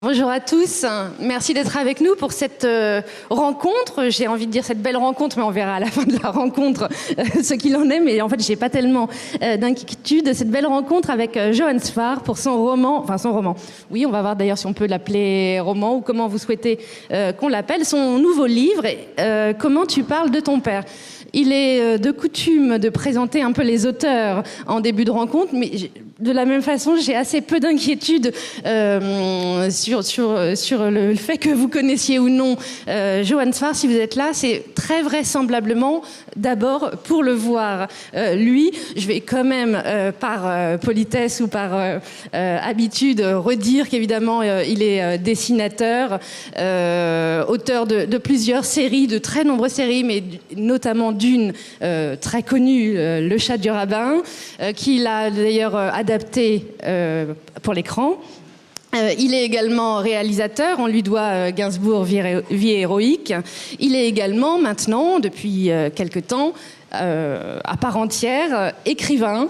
Bonjour à tous, merci d'être avec nous pour cette rencontre. J'ai envie de dire cette belle rencontre, mais on verra à la fin de la rencontre ce qu'il en est. Mais en fait, j'ai pas tellement d'inquiétude. Cette belle rencontre avec Johan Sfar pour son roman, oui, on va voir d'ailleurs si on peut l'appeler roman ou comment vous souhaitez qu'on l'appelle, son nouveau livre, Comment tu parles de ton père. Il est de coutume de présenter un peu les auteurs en début de rencontre, mais de la même façon, j'ai assez peu d'inquiétude sur le fait que vous connaissiez ou non Johan Sfar. Si vous êtes là, c'est très vraisemblablement d'abord pour le voir. Lui, je vais quand même, par politesse ou par habitude, redire qu'évidemment, il est dessinateur, auteur de plusieurs séries, de très nombreuses séries, mais notamment d'une très connue, Le Chat du Rabbin, qu'il a d'ailleurs adapté pour l'écran. Il est également réalisateur, on lui doit Gainsbourg, Vie héroïque. Il est également maintenant, depuis quelque temps, à part entière, écrivain,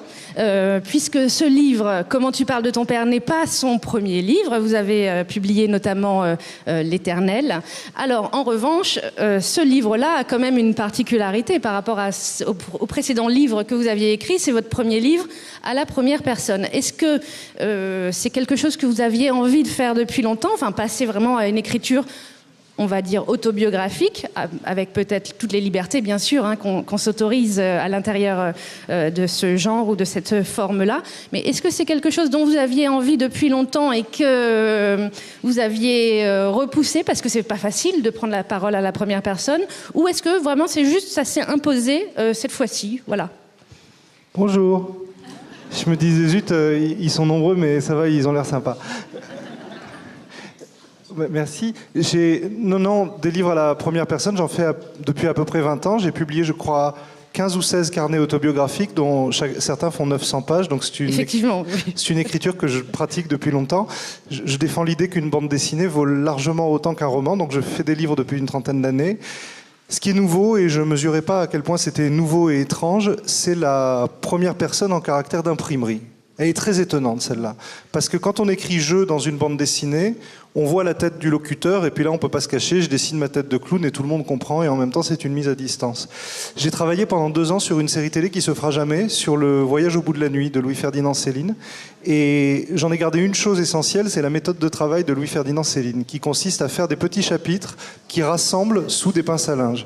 puisque ce livre, Comment tu parles de ton père, n'est pas son premier livre. Vous avez publié notamment L'Éternel. Alors, en revanche, ce livre-là a quand même une particularité par rapport au précédent livre que vous aviez écrit. C'est votre premier livre à la première personne. Est-ce que c'est quelque chose que vous aviez envie de faire depuis longtemps, enfin passer vraiment à une écriture, on va dire, autobiographique, avec peut-être toutes les libertés, bien sûr, hein, qu'on s'autorise à l'intérieur de ce genre ou de cette forme-là. Mais est-ce que c'est quelque chose dont vous aviez envie depuis longtemps et que vous aviez repoussé parce que c'est pas facile de prendre la parole à la première personne? Ou est-ce que vraiment c'est juste, ça s'est imposé cette fois-ci? Voilà. Bonjour. Je me disais, zut, ils sont nombreux, mais ça va, ils ont l'air sympas. Merci. Non, des livres à la première personne, j'en fais depuis à peu près 20 ans. J'ai publié, je crois, 15 ou 16 carnets autobiographiques, dont certains font 900 pages. Donc c'est une écriture que je pratique depuis longtemps. Je défends l'idée qu'une bande dessinée vaut largement autant qu'un roman. Donc je fais des livres depuis une trentaine d'années. Ce qui est nouveau, et je ne mesurais pas à quel point c'était nouveau et étrange, c'est la première personne en caractère d'imprimerie. Elle est très étonnante, celle-là. Parce que quand on écrit « je » dans une bande dessinée, on voit la tête du locuteur, et puis là, on ne peut pas se cacher, je dessine ma tête de clown, et tout le monde comprend, et en même temps, c'est une mise à distance. J'ai travaillé pendant 2 ans sur une série télé qui ne se fera jamais, sur le voyage au bout de la nuit de Louis-Ferdinand Céline. Et j'en ai gardé une chose essentielle, c'est la méthode de travail de Louis-Ferdinand Céline, qui consiste à faire des petits chapitres qui rassemblent sous des pinces à linge.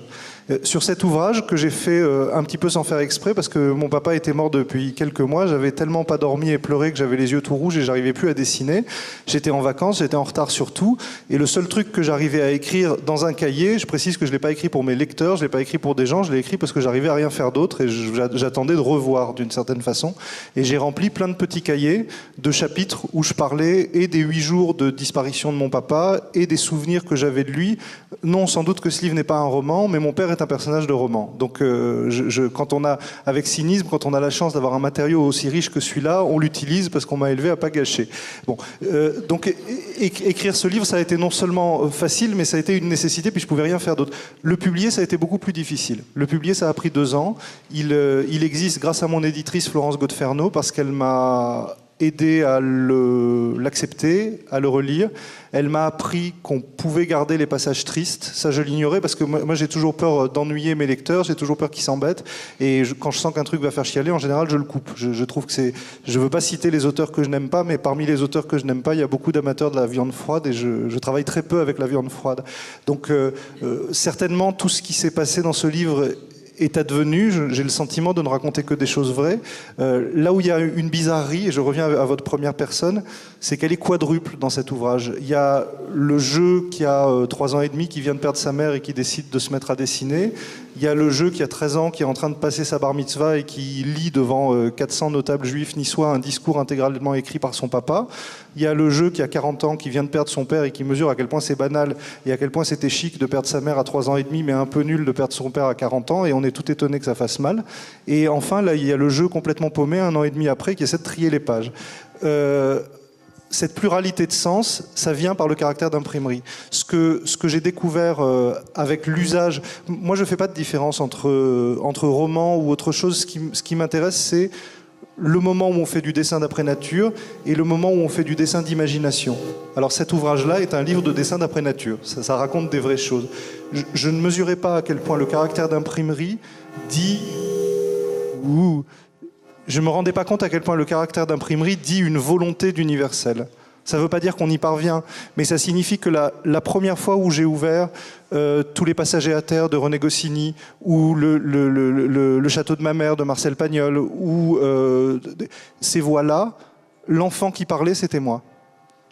Sur cet ouvrage que j'ai fait un petit peu sans faire exprès, parce que mon papa était mort depuis quelques mois, j'avais tellement pas dormi et pleuré que j'avais les yeux tout rouges et j'arrivais plus à dessiner. J'étais en vacances, j'étais en retard sur tout, et le seul truc que j'arrivais à écrire dans un cahier, je précise que je l'ai pas écrit pour mes lecteurs, je l'ai pas écrit pour des gens, je l'ai écrit parce que j'arrivais à rien faire d'autre et j'attendais de revoir d'une certaine façon. Et j'ai rempli plein de petits cahiers de chapitres où je parlais et des 8 jours de disparition de mon papa et des souvenirs que j'avais de lui. Non, sans doute que ce livre n'est pas un roman, mais mon père est un personnage de roman. Donc, quand on a, avec cynisme, quand on a la chance d'avoir un matériau aussi riche que celui-là, on l'utilise parce qu'on m'a élevé à pas gâcher. Bon, donc écrire ce livre, ça a été non seulement facile, mais ça a été une nécessité, puis je pouvais rien faire d'autre. Le publier, ça a été beaucoup plus difficile. Le publier, ça a pris 2 ans. Il existe grâce à mon éditrice Florence Godferno, parce qu'elle m'a aidé à l'accepter, à le relire. Elle m'a appris qu'on pouvait garder les passages tristes. Ça, je l'ignorais parce que moi j'ai toujours peur d'ennuyer mes lecteurs, j'ai toujours peur qu'ils s'embêtent. Et quand je sens qu'un truc va faire chialer, en général, je le coupe. Je trouve que c'est... Je veux pas citer les auteurs que je n'aime pas, mais parmi les auteurs que je n'aime pas, il y a beaucoup d'amateurs de la viande froide et je travaille très peu avec la viande froide. Donc, certainement, tout ce qui s'est passé dans ce livre est advenu. J'ai le sentiment de ne raconter que des choses vraies. Là où il y a une bizarrerie, et je reviens à votre première personne, c'est qu'elle est quadruple dans cet ouvrage. Il y a le jeu qui a 3 ans et demi, qui vient de perdre sa mère et qui décide de se mettre à dessiner. Il y a le jeu qui a 13 ans, qui est en train de passer sa bar mitzvah et qui lit devant 400 notables juifs niçois un discours intégralement écrit par son papa. Il y a le jeu qui a 40 ans, qui vient de perdre son père et qui mesure à quel point c'est banal et à quel point c'était chic de perdre sa mère à 3 ans et demi, mais un peu nul de perdre son père à 40 ans, et on est tout étonné que ça fasse mal. Et enfin, là, il y a le jeu complètement paumé, 1 an et demi après, qui essaie de trier les pages. Cette pluralité de sens, ça vient par le caractère d'imprimerie. Ce que j'ai découvert avec l'usage... Moi, je ne fais pas de différence entre roman ou autre chose. Ce qui m'intéresse, c'est le moment où on fait du dessin d'après nature et le moment où on fait du dessin d'imagination. Alors cet ouvrage-là est un livre de dessin d'après nature. Ça raconte des vraies choses. Je ne mesurais pas à quel point le caractère d'imprimerie dit... Je ne me rendais pas compte à quel point le caractère d'imprimerie dit une volonté d'universel. Ça ne veut pas dire qu'on y parvient, mais ça signifie que la première fois où j'ai ouvert Tous les passagers à terre de René Goscinny, ou le château de ma mère de Marcel Pagnol, ou ces voix-là, l'enfant qui parlait, c'était moi.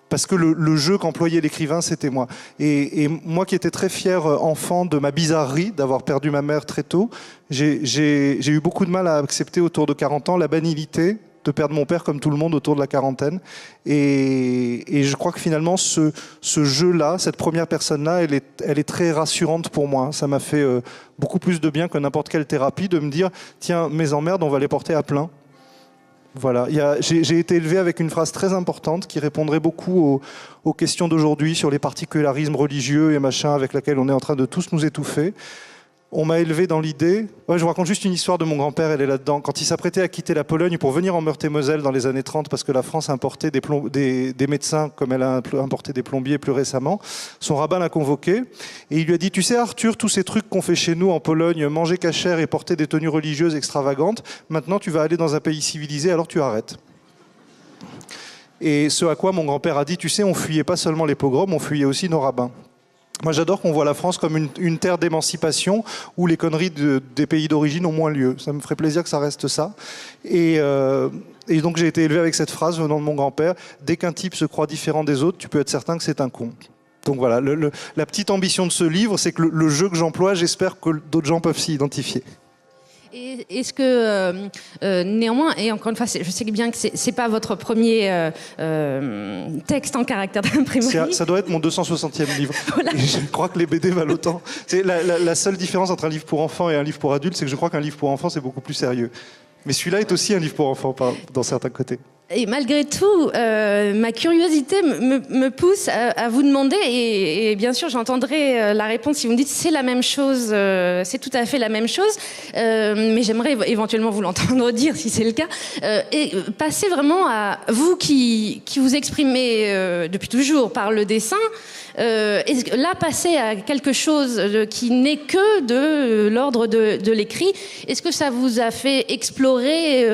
Parce que le jeu qu'employait l'écrivain, c'était moi. Et moi qui étais très fier, enfant, de ma bizarrerie, d'avoir perdu ma mère très tôt, j'ai eu beaucoup de mal à accepter autour de 40 ans la banalité de perdre mon père comme tout le monde autour de la quarantaine. Et je crois que finalement, ce jeu-là, cette première personne-là, elle est très rassurante pour moi. Ça m'a fait beaucoup plus de bien que n'importe quelle thérapie de me dire « Tiens, mes emmerdes, on va les porter à plein ». Voilà, j'ai été élevé avec une phrase très importante qui répondrait beaucoup aux questions d'aujourd'hui sur les particularismes religieux et machin avec laquelle on est en train de tous nous étouffer. On m'a élevé dans l'idée... Ouais, je vous raconte juste une histoire de mon grand-père, elle est là-dedans. Quand il s'apprêtait à quitter la Pologne pour venir en Meurthe-et-Moselle dans les années 30, parce que la France importait des médecins, comme elle a importé des plombiers plus récemment, son rabbin l'a convoqué, et il lui a dit « Tu sais Arthur, tous ces trucs qu'on fait chez nous en Pologne, manger cachère et porter des tenues religieuses extravagantes, maintenant tu vas aller dans un pays civilisé, alors tu arrêtes. » Et ce à quoi mon grand-père a dit « Tu sais, on fuyait pas seulement les pogroms, on fuyait aussi nos rabbins. » Moi, j'adore qu'on voit la France comme une terre d'émancipation où les conneries des pays d'origine ont moins lieu. Ça me ferait plaisir que ça reste ça. Et donc, j'ai été élevé avec cette phrase venant de mon grand-père. Dès qu'un type se croit différent des autres, tu peux être certain que c'est un con. Donc voilà, la petite ambition de ce livre, c'est que le jeu que j'emploie, j'espère que d'autres gens peuvent s'y identifier. Est-ce que, néanmoins, et encore une fois, je sais bien que c'est pas votre premier texte en caractère d'imprimerie. Ça doit être mon 260e livre. Voilà. Et je crois que les BD valent autant. La seule différence entre un livre pour enfants et un livre pour adultes, c'est que je crois qu'un livre pour enfants, c'est beaucoup plus sérieux. Mais celui-là est aussi un livre pour enfants, dans certains côtés. Et malgré tout, ma curiosité me pousse à vous demander, et bien sûr j'entendrai la réponse si vous me dites c'est la même chose, c'est tout à fait la même chose, mais j'aimerais éventuellement vous l'entendre dire si c'est le cas, et passer vraiment à vous qui vous exprimez depuis toujours par le dessin. Là, passer à quelque chose qui n'est que de l'ordre de l'écrit, est-ce que ça vous a fait explorer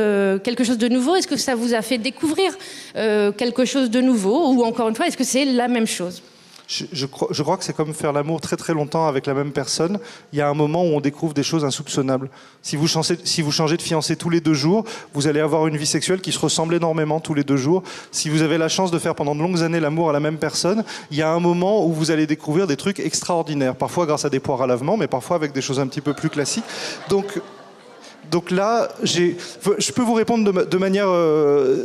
quelque chose de nouveau? Est-ce que ça vous a fait découvrir quelque chose de nouveau? Ou encore une fois, est-ce que c'est la même chose? Je crois que c'est comme faire l'amour très très longtemps avec la même personne. Il y a un moment où on découvre des choses insoupçonnables. Si vous changez de fiancé tous les 2 jours, vous allez avoir une vie sexuelle qui se ressemble énormément tous les 2 jours. Si vous avez la chance de faire pendant de longues années l'amour à la même personne, il y a un moment où vous allez découvrir des trucs extraordinaires. Parfois grâce à des poires à lavement, mais parfois avec des choses un petit peu plus classiques. Donc là, je peux vous répondre de manière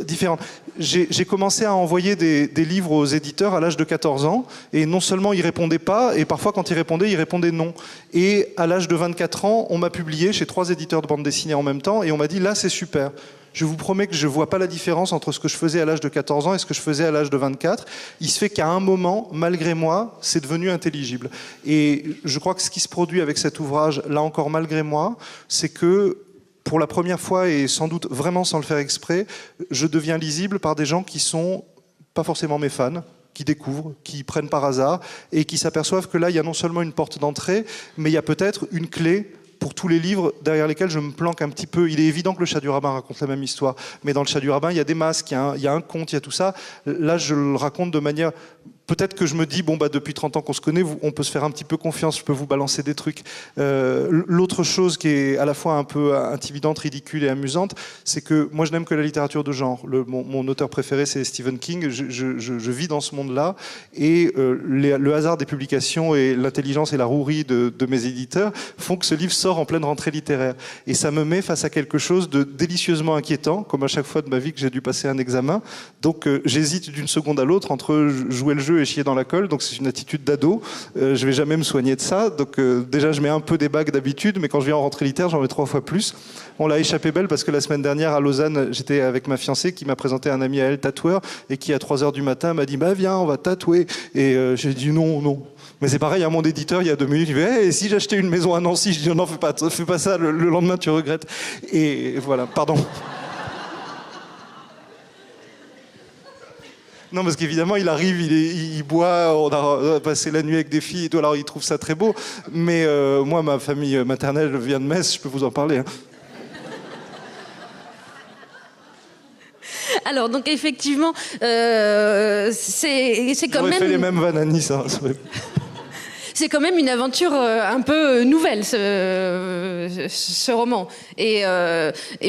différente. J'ai commencé à envoyer des livres aux éditeurs à l'âge de 14 ans, et non seulement ils répondaient pas, et parfois quand ils répondaient non. Et à l'âge de 24 ans, on m'a publié chez 3 éditeurs de bande dessinée en même temps, et on m'a dit là c'est super. Je vous promets que je ne vois pas la différence entre ce que je faisais à l'âge de 14 ans et ce que je faisais à l'âge de 24. Il se fait qu'à un moment, malgré moi, c'est devenu intelligible. Et je crois que ce qui se produit avec cet ouvrage, là encore malgré moi, c'est que pour la première fois, et sans doute vraiment sans le faire exprès, je deviens lisible par des gens qui sont pas forcément mes fans, qui découvrent, qui prennent par hasard, et qui s'aperçoivent que là, il y a non seulement une porte d'entrée, mais il y a peut-être une clé pour tous les livres derrière lesquels je me planque un petit peu. Il est évident que le Chat du Rabbin raconte la même histoire, mais dans le Chat du Rabbin, il y a des masques, il y a un conte, il y a tout ça. Là, je le raconte de manière... Peut-être que je me dis, depuis 30 ans qu'on se connaît, on peut se faire un petit peu confiance, je peux vous balancer des trucs. L'autre chose qui est à la fois un peu intimidante, ridicule et amusante, c'est que moi je n'aime que la littérature de genre. Mon auteur préféré c'est Stephen King, je vis dans ce monde-là, et le hasard des publications et l'intelligence et la rouerie de mes éditeurs font que ce livre sort en pleine rentrée littéraire. Et ça me met face à quelque chose de délicieusement inquiétant, comme à chaque fois de ma vie que j'ai dû passer un examen. Donc j'hésite d'une seconde à l'autre entre jouer le jeu et chier dans la colle, donc c'est une attitude d'ado. Je vais jamais me soigner de ça, donc déjà je mets un peu des bagues d'habitude, mais quand je viens en rentrée littéraire, j'en mets 3 fois plus. On l'a échappé belle parce que la semaine dernière à Lausanne, j'étais avec ma fiancée qui m'a présenté un ami à elle, tatoueur, et qui à 3h du matin m'a dit viens, on va tatouer. Et j'ai dit non. Mais c'est pareil, à mon éditeur, il y a 2 minutes, il dit et si j'achetais une maison à Nancy? Je dis non, fais pas ça, le lendemain tu regrettes. Et voilà, pardon. Non, parce qu'évidemment, il arrive, il boit, on a passé la nuit avec des filles et tout, alors il trouve ça très beau. Mais moi, ma famille maternelle vient de Metz, je peux vous en parler. Hein. Alors, donc effectivement, c'est quand même... J'aurais fait les mêmes vannes à Nice. Hein. C'est quand même une aventure un peu nouvelle, ce roman. Et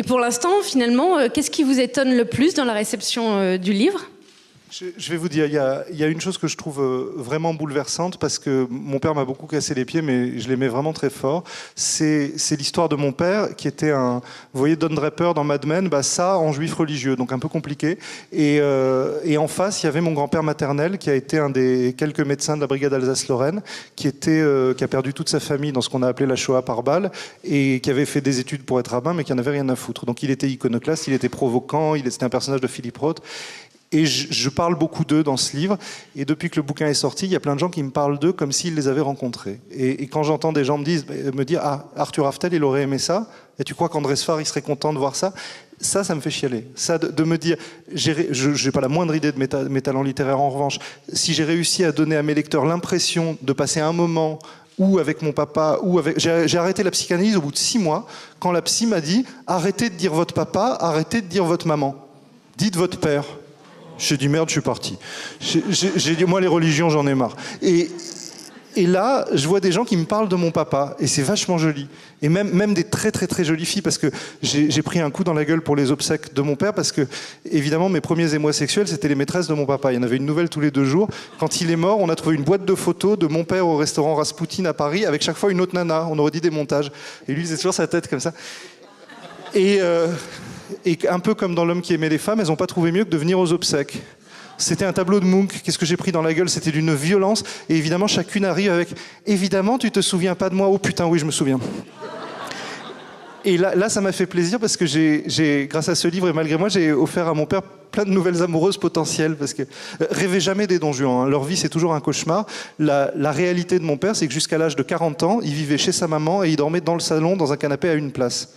pour l'instant, finalement, qu'est-ce qui vous étonne le plus dans la réception du livre ? Je vais vous dire, il y a une chose que je trouve vraiment bouleversante, parce que mon père m'a beaucoup cassé les pieds, mais je l'aimais vraiment très fort. C'est l'histoire de mon père, qui était vous voyez Don Draper dans Mad Men, ça en juif religieux, donc un peu compliqué. Et en face, il y avait mon grand-père maternel, qui a été un des quelques médecins de la brigade Alsace-Lorraine, qui a perdu toute sa famille dans ce qu'on a appelé la Shoah par balle, et qui avait fait des études pour être rabbin, mais qui n'en avait rien à foutre. Donc il était iconoclaste, il était provoquant, c'était un personnage de Philippe Roth. Et je parle beaucoup d'eux dans ce livre. Et depuis que le bouquin est sorti, il y a plein de gens qui me parlent d'eux comme s'ils les avaient rencontrés. Et quand j'entends des gens me dire « Ah, Arthur Haftel, il aurait aimé ça. Et tu crois qu'André Sfar, il serait content de voir ça ?» Ça me fait chialer. Ça, de me dire... Je n'ai pas la moindre idée de mes talents littéraires. En revanche, si j'ai réussi à donner à mes lecteurs l'impression de passer un moment... ou avec mon papa, ou avec... J'ai arrêté la psychanalyse au bout de 6 mois, quand la psy m'a dit « Arrêtez de dire votre papa, arrêtez de dire votre maman. Dites votre père. » J'ai dit merde, je suis parti. J'ai dit moi les religions, j'en ai marre. Et là, je vois des gens qui me parlent de mon papa, et c'est vachement joli. Et même des très très très jolies filles, parce que j'ai pris un coup dans la gueule pour les obsèques de mon père, parce que évidemment mes premiers émois sexuels, c'était les maîtresses de mon papa. Il y en avait une nouvelle tous les 2 jours. Quand il est mort, on a trouvé une boîte de photos de mon père au restaurant Rasputin à Paris, avec chaque fois une autre nana. On aurait dit des montages. Et lui, il faisait toujours sa tête comme ça. Et un peu comme dans L'homme qui aimait les femmes, elles n'ont pas trouvé mieux que de venir aux obsèques. C'était un tableau de Munch. Qu'est-ce que j'ai pris dans la gueule? C'était d'une violence. Et évidemment, chacune arrive avec « Évidemment, tu te souviens pas de moi ?» « Oh putain, oui, je me souviens. » Et là, ça m'a fait plaisir parce que grâce à ce livre et malgré moi, j'ai offert à mon père plein de nouvelles amoureuses potentielles. Parce que rêvez jamais des Don Juan. Hein. Leur vie, c'est toujours un cauchemar. La réalité de mon père, c'est que jusqu'à l'âge de 40 ans, il vivait chez sa maman et il dormait dans le salon, dans un canapé à une place.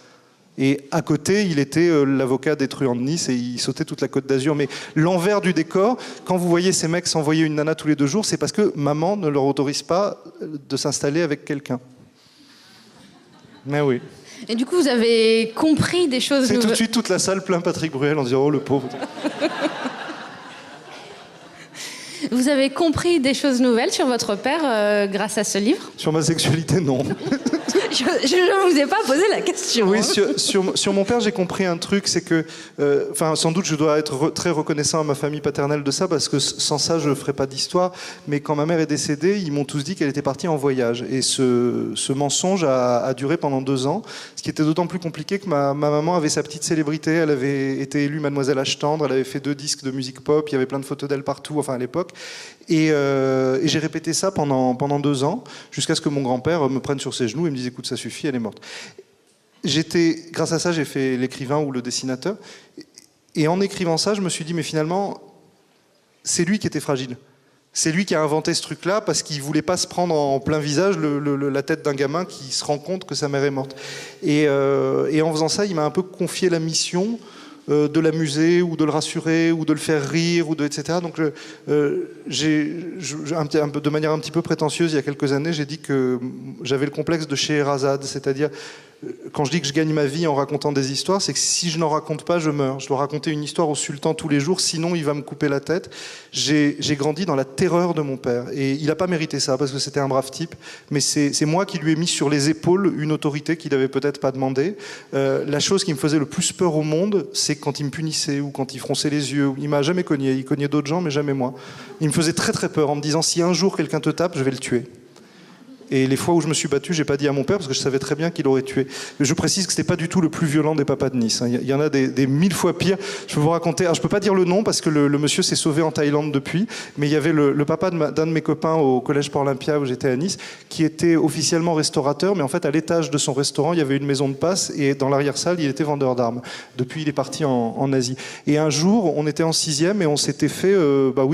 Et à côté, il était l'avocat des truands de Nice et il sautait toute la Côte d'Azur. Mais l'envers du décor, quand vous voyez ces mecs s'envoyer une nana tous les 2 jours, c'est parce que maman ne leur autorise pas de s'installer avec quelqu'un. Mais oui. Et du coup, vous avez compris des choses... C'est tout de suite toute la salle plein Patrick Bruel en disant « Oh, le pauvre !» Vous avez compris des choses nouvelles sur votre père grâce à ce livre? Sur ma sexualité, non. Je ne vous ai pas posé la question. Oui, hein. sur mon père, j'ai compris un truc, c'est que, sans doute, je dois être très reconnaissant à ma famille paternelle de ça, parce que sans ça, je ne ferais pas d'histoire. Mais quand ma mère est décédée, ils m'ont tous dit qu'elle était partie en voyage. Et ce mensonge a duré pendant 2 ans, ce qui était d'autant plus compliqué que ma maman avait sa petite célébrité. Elle avait été élue Mademoiselle Âge tendre, elle avait fait 2 disques de musique pop, il y avait plein de photos d'elle partout, enfin à l'époque. Et j'ai répété ça pendant 2 ans, jusqu'à ce que mon grand-père me prenne sur ses genoux et me dise « Écoute, ça suffit, elle est morte ». Grâce à ça, j'ai fait l'écrivain ou le dessinateur. Et en écrivant ça, je me suis dit « Mais finalement, c'est lui qui était fragile. C'est lui qui a inventé ce truc-là parce qu'il ne voulait pas se prendre en plein visage la tête d'un gamin qui se rend compte que sa mère est morte. » Et en faisant ça, il m'a un peu confié la mission de l'amuser ou de le rassurer ou de le faire rire etc. Donc de manière un petit peu prétentieuse, il y a quelques années, j'ai dit que j'avais le complexe de Scheherazade, c'est-à-dire quand je dis que je gagne ma vie en racontant des histoires, c'est que si je n'en raconte pas, je meurs. Je dois raconter une histoire au sultan tous les jours, sinon il va me couper la tête. J'ai grandi dans la terreur de mon père. Et il n'a pas mérité ça, parce que c'était un brave type. Mais c'est moi qui lui ai mis sur les épaules une autorité qu'il n'avait peut-être pas demandé. La chose qui me faisait le plus peur au monde, c'est quand il me punissait ou quand il fronçait les yeux. Il m'a jamais cogné. Il cognait d'autres gens, mais jamais moi. Il me faisait très très peur en me disant, si un jour quelqu'un te tape, je vais le tuer. Et les fois où je me suis battu, j'ai pas dit à mon père parce que je savais très bien qu'il aurait tué. Je précise que c'était pas du tout le plus violent des papas de Nice. Il y en a des 1000 fois pires. Je peux vous raconter. Alors je peux pas dire le nom parce que le monsieur s'est sauvé en Thaïlande depuis. Mais il y avait le papa d'un de mes copains au collège Port-Olympia où j'étais à Nice, qui était officiellement restaurateur, mais en fait à l'étage de son restaurant, il y avait une maison de passe et dans l'arrière-salle, il était vendeur d'armes. Depuis, il est parti en Asie. Et un jour, on était en 6e et on s'était fait,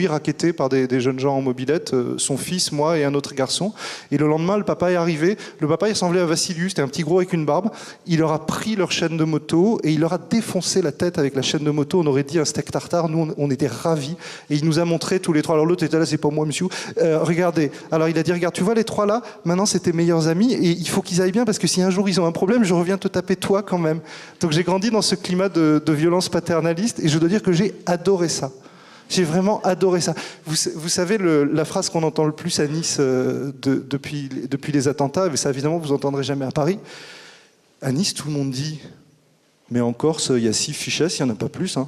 racketter par des jeunes gens en mobilette, son fils, moi et un autre garçon. Et le lendemain, lendemain, le papa est arrivé. Le papa, il ressemblait à Vassilius, c'était un petit gros avec une barbe. Il leur a pris leur chaîne de moto et il leur a défoncé la tête avec la chaîne de moto. On aurait dit un steak tartare. Nous, on était ravis. Et il nous a montré tous les trois. Alors l'autre était là, c'est pas moi, monsieur. Regardez. Alors il a dit, regarde, tu vois les trois là, maintenant c'est tes meilleurs amis et il faut qu'ils aillent bien parce que si un jour ils ont un problème, je reviens te taper toi quand même. Donc j'ai grandi dans ce climat de violence paternaliste et je dois dire que j'ai adoré ça. J'ai vraiment adoré ça. Vous savez, la phrase qu'on entend le plus à Nice depuis les attentats, mais ça évidemment vous entendrez jamais à Paris. À Nice, tout le monde dit « Mais en Corse, il y a 6 fichesses, il n'y en a pas plus. Hein.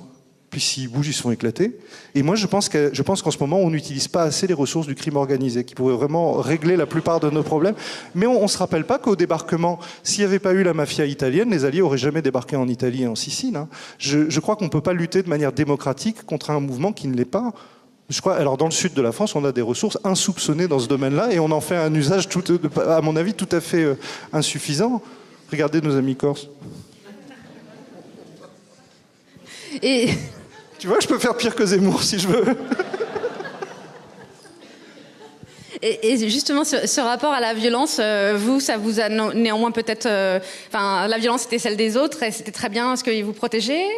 Puis s'ils bougent, ils se font éclater. » Et moi, je pense qu'en ce moment, on n'utilise pas assez les ressources du crime organisé, qui pourraient vraiment régler la plupart de nos problèmes. Mais on ne se rappelle pas qu'au débarquement, s'il n'y avait pas eu la mafia italienne, les Alliés n'auraient jamais débarqué en Italie et en Sicile. Hein. Je crois qu'on ne peut pas lutter de manière démocratique contre un mouvement qui ne l'est pas. Je crois, alors dans le sud de la France, on a des ressources insoupçonnées dans ce domaine-là, et on en fait un usage, à mon avis, tout à fait insuffisant. Regardez nos amis corses. Et... Tu vois, je peux faire pire que Zemmour si je veux. Et justement, ce rapport à la violence, vous, ça vous a néanmoins peut-être... la violence, c'était celle des autres, et c'était très bien parce qu'ils vous protégeaient,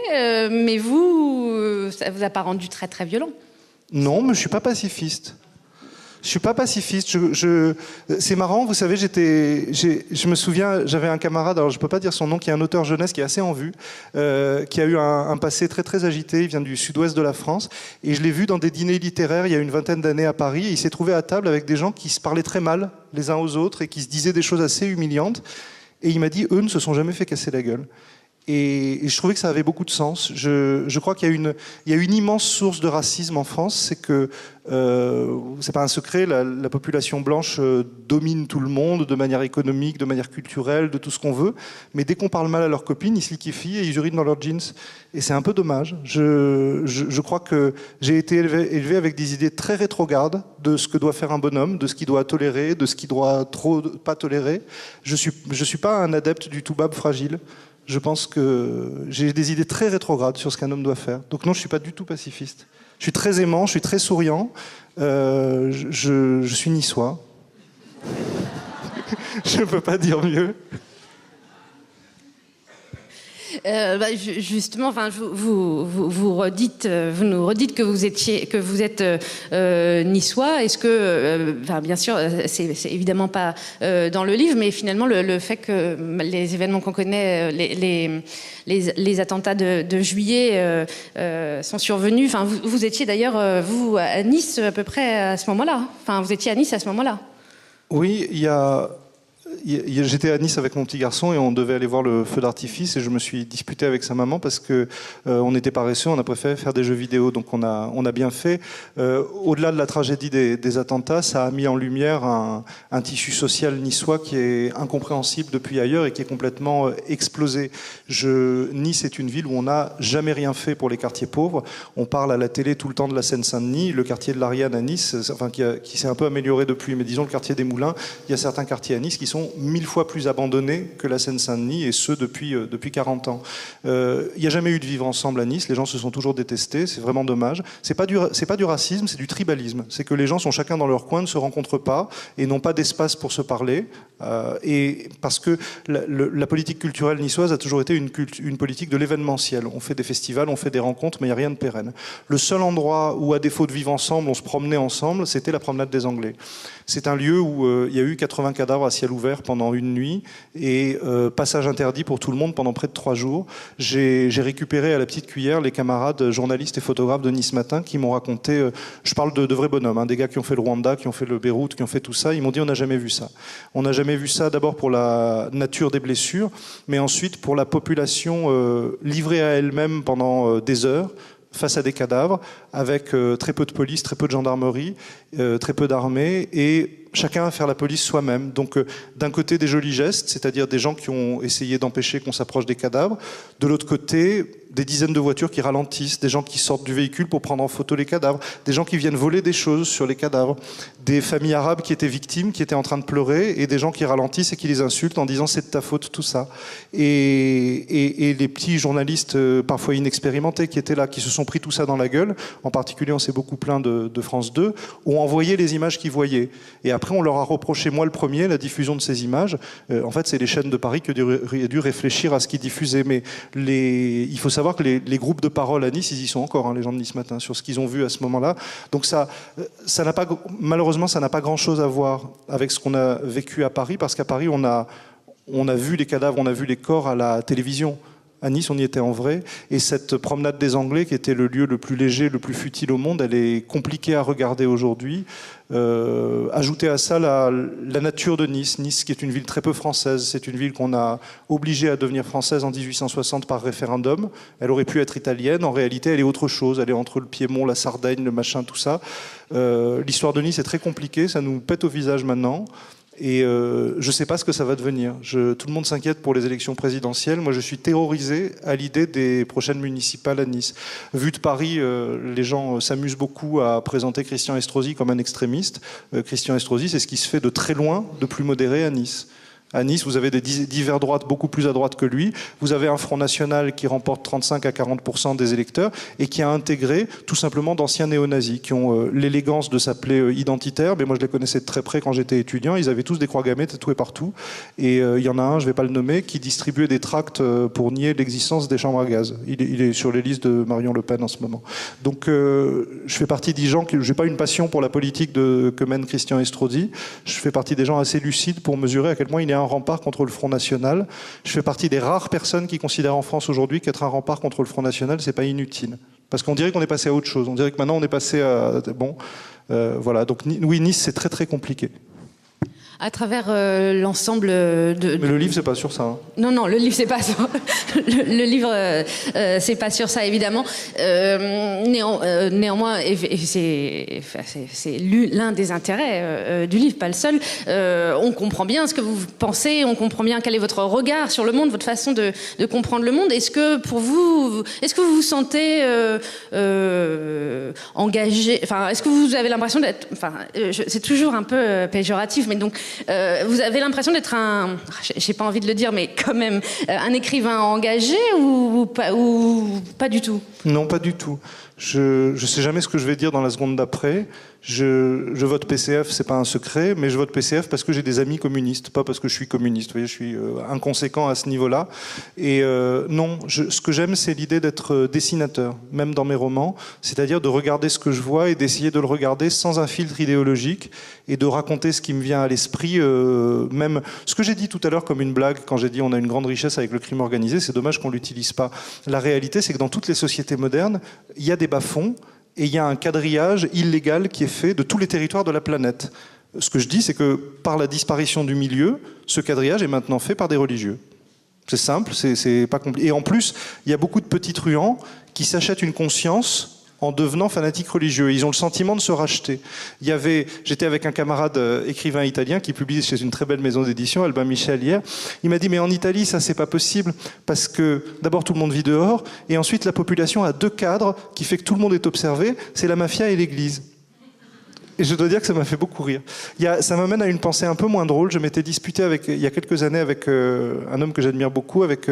mais vous, ça vous a pas rendu très, très violent? Non, mais je ne suis pas pacifiste. Je suis pas pacifiste. C'est marrant, vous savez, je me souviens, j'avais un camarade, alors je peux pas dire son nom, qui est un auteur jeunesse qui est assez en vue, qui a eu un passé très très agité. Il vient du sud-ouest de la France, et je l'ai vu dans des dîners littéraires il y a une vingtaine d'années à Paris. Et il s'est trouvé à table avec des gens qui se parlaient très mal les uns aux autres et qui se disaient des choses assez humiliantes. Et il m'a dit, eux ne se sont jamais fait casser la gueule. Et je trouvais que ça avait beaucoup de sens. Je crois qu'il y a une immense source de racisme en France, c'est que c'est pas un secret, la population blanche domine tout le monde de manière économique, de manière culturelle, de tout ce qu'on veut. Mais dès qu'on parle mal à leurs copines, ils se liquéfient et ils urinent dans leurs jeans. Et c'est un peu dommage. Je crois que j'ai été élevé avec des idées très rétrogrades de ce que doit faire un bonhomme, de ce qu'il doit tolérer, de ce qu'il doit trop pas tolérer. Je suis pas un adepte du toubab fragile. Je pense que j'ai des idées très rétrogrades sur ce qu'un homme doit faire. Donc non, je ne suis pas du tout pacifiste. Je suis très aimant, je suis très souriant. Je suis niçois. Je ne peux pas dire mieux. Justement, vous nous redites que vous êtes niçois. Est-ce que, bien sûr, c'est évidemment pas dans le livre, mais finalement le fait que les événements qu'on connaît, les attentats de juillet sont survenus. Enfin, vous étiez d'ailleurs vous à Nice à peu près à ce moment-là. Enfin, vous étiez à Nice à ce moment-là. Oui, j'étais à Nice avec mon petit garçon et on devait aller voir le feu d'artifice et je me suis disputé avec sa maman parce que on était paresseux, on a préféré faire des jeux vidéo, donc on a bien fait. Au-delà de la tragédie des attentats, ça a mis en lumière un tissu social niçois qui est incompréhensible depuis ailleurs et qui est complètement explosé. Nice est une ville où on n'a jamais rien fait pour les quartiers pauvres. On parle à la télé tout le temps de la Seine-Saint-Denis, le quartier de l'Ariane à Nice, qui s'est un peu amélioré depuis, mais disons le quartier des Moulins, il y a certains quartiers à Nice qui sont 1000 fois plus abandonnés que la Seine-Saint-Denis, et ce depuis 40 ans. Il n'y a jamais eu de vivre ensemble à Nice, les gens se sont toujours détestés, c'est vraiment dommage. C'est pas du racisme, c'est du tribalisme. C'est que les gens sont chacun dans leur coin, ne se rencontrent pas et n'ont pas d'espace pour se parler. Et parce que la politique culturelle niçoise a toujours été une politique de l'événementiel. On fait des festivals, on fait des rencontres, mais il n'y a rien de pérenne. Le seul endroit où, à défaut de vivre ensemble, on se promenait ensemble, c'était la promenade des Anglais. C'est un lieu où il y a eu 80 cadavres à ciel ouvert pendant une nuit et passage interdit pour tout le monde pendant près de 3 jours. J'ai récupéré à la petite cuillère les camarades journalistes et photographes de Nice Matin qui m'ont raconté, je parle de vrais bonhommes, hein, des gars qui ont fait le Rwanda, qui ont fait le Beyrouth, qui ont fait tout ça, ils m'ont dit on n'a jamais vu ça. On n'a jamais vu ça d'abord pour la nature des blessures, mais ensuite pour la population livrée à elle-même pendant des heures, face à des cadavres, avec très peu de police, très peu de gendarmerie, très peu d'armée, et chacun à faire la police soi-même. Donc d'un côté des jolis gestes, c'est-à-dire des gens qui ont essayé d'empêcher qu'on s'approche des cadavres, de l'autre côté des dizaines de voitures qui ralentissent, des gens qui sortent du véhicule pour prendre en photo les cadavres, des gens qui viennent voler des choses sur les cadavres, des familles arabes qui étaient victimes, qui étaient en train de pleurer, et des gens qui ralentissent et qui les insultent en disant c'est de ta faute tout ça. Et les petits journalistes parfois inexpérimentés qui étaient là, qui se sont pris tout ça dans la gueule, en particulier on s'est beaucoup plaint de France 2, ont envoyé les images qu'ils voyaient. Et après, on leur a reproché, moi le premier, la diffusion de ces images. En fait, c'est les chaînes de Paris qui ont dû réfléchir à ce qu'ils diffusaient. Mais il faut savoir que les groupes de parole à Nice, ils y sont encore, hein, les gens de Nice Matin, sur ce qu'ils ont vu à ce moment-là. Donc malheureusement, ça n'a pas grand-chose à voir avec ce qu'on a vécu à Paris, parce qu'à Paris, on a vu les cadavres, on a vu les corps à la télévision. À Nice, on y était en vrai. Et cette promenade des Anglais, qui était le lieu le plus léger, le plus futile au monde, elle est compliquée à regarder aujourd'hui. Ajoutez à ça la nature de Nice. Nice, qui est une ville très peu française. C'est une ville qu'on a obligée à devenir française en 1860 par référendum. Elle aurait pu être italienne. En réalité, elle est autre chose. Elle est entre le Piémont, la Sardaigne, le machin, tout ça. L'histoire de Nice est très compliquée. Ça nous pète au visage maintenant. Et je ne sais pas ce que ça va devenir. Tout le monde s'inquiète pour les élections présidentielles. Moi, je suis terrorisé à l'idée des prochaines municipales à Nice. Vu de Paris, les gens s'amusent beaucoup à présenter Christian Estrosi comme un extrémiste. Christian Estrosi, c'est ce qui se fait de très loin, de plus modéré à Nice. À Nice, vous avez des divers droites beaucoup plus à droite que lui. Vous avez un Front National qui remporte 35 à 40% des électeurs et qui a intégré tout simplement d'anciens néo-nazis qui ont l'élégance de s'appeler identitaires. Mais moi, je les connaissais de très près quand j'étais étudiant. Ils avaient tous des croix gammées tatouées partout. Et il y en a un, je ne vais pas le nommer, qui distribuait des tracts pour nier l'existence des chambres à gaz. Il est sur les listes de Marion Le Pen en ce moment. Donc, je fais partie des gens qui... Je n'ai pas une passion pour la politique que mène Christian Estrosi. Je fais partie des gens assez lucides pour mesurer à quel point il est un rempart contre le Front National. Je fais partie des rares personnes qui considèrent en France aujourd'hui qu'être un rempart contre le Front National, c'est pas inutile. Parce qu'on dirait qu'on est passé à autre chose. On dirait que maintenant on est passé à... voilà. Donc oui, Nice, c'est très très compliqué. À travers l'ensemble de... Mais le livre, c'est pas sur ça. Hein. Non, le livre, c'est pas sur... le livre, c'est pas sur ça, évidemment. Néanmoins, et c'est l'un des intérêts du livre, pas le seul. On comprend bien ce que vous pensez, on comprend bien quel est votre regard sur le monde, votre façon de comprendre le monde. Est-ce que pour vous, vous sentez engagé... Enfin, est-ce que vous avez l'impression d'être... Enfin, c'est toujours un peu péjoratif, mais donc... vous avez l'impression d'être j'ai pas envie de le dire, mais quand même, un écrivain engagé ou pas du tout? Non, pas du tout. Je sais jamais ce que je vais dire dans la seconde d'après. Je vote PCF, c'est pas un secret, mais je vote PCF parce que j'ai des amis communistes, pas parce que je suis communiste. Vous voyez, je suis inconséquent à ce niveau-là. Et non, ce que j'aime, c'est l'idée d'être dessinateur, même dans mes romans, c'est-à-dire de regarder ce que je vois et d'essayer de le regarder sans un filtre idéologique et de raconter ce qui me vient à l'esprit. Même ce que j'ai dit tout à l'heure comme une blague, quand j'ai dit on a une grande richesse avec le crime organisé, c'est dommage qu'on l'utilise pas. La réalité, c'est que dans toutes les sociétés modernes, il y a des bas-fonds. Et il y a un quadrillage illégal qui est fait de tous les territoires de la planète. Ce que je dis, c'est que par la disparition du milieu, ce quadrillage est maintenant fait par des religieux. C'est simple, c'est pas compliqué. Et en plus, il y a beaucoup de petits truands qui s'achètent une conscience en devenant fanatiques religieux. Ils ont le sentiment de se racheter. J'étais avec un camarade écrivain italien qui publie chez une très belle maison d'édition, Albin Michel, hier. Il m'a dit, mais en Italie, ça, c'est pas possible, parce que d'abord, tout le monde vit dehors, et ensuite, la population a deux cadres qui fait que tout le monde est observé, c'est la mafia et l'église. Et je dois dire que ça m'a fait beaucoup rire. Ça m'amène à une pensée un peu moins drôle. Je m'étais disputé il y a quelques années avec un homme que j'admire beaucoup, avec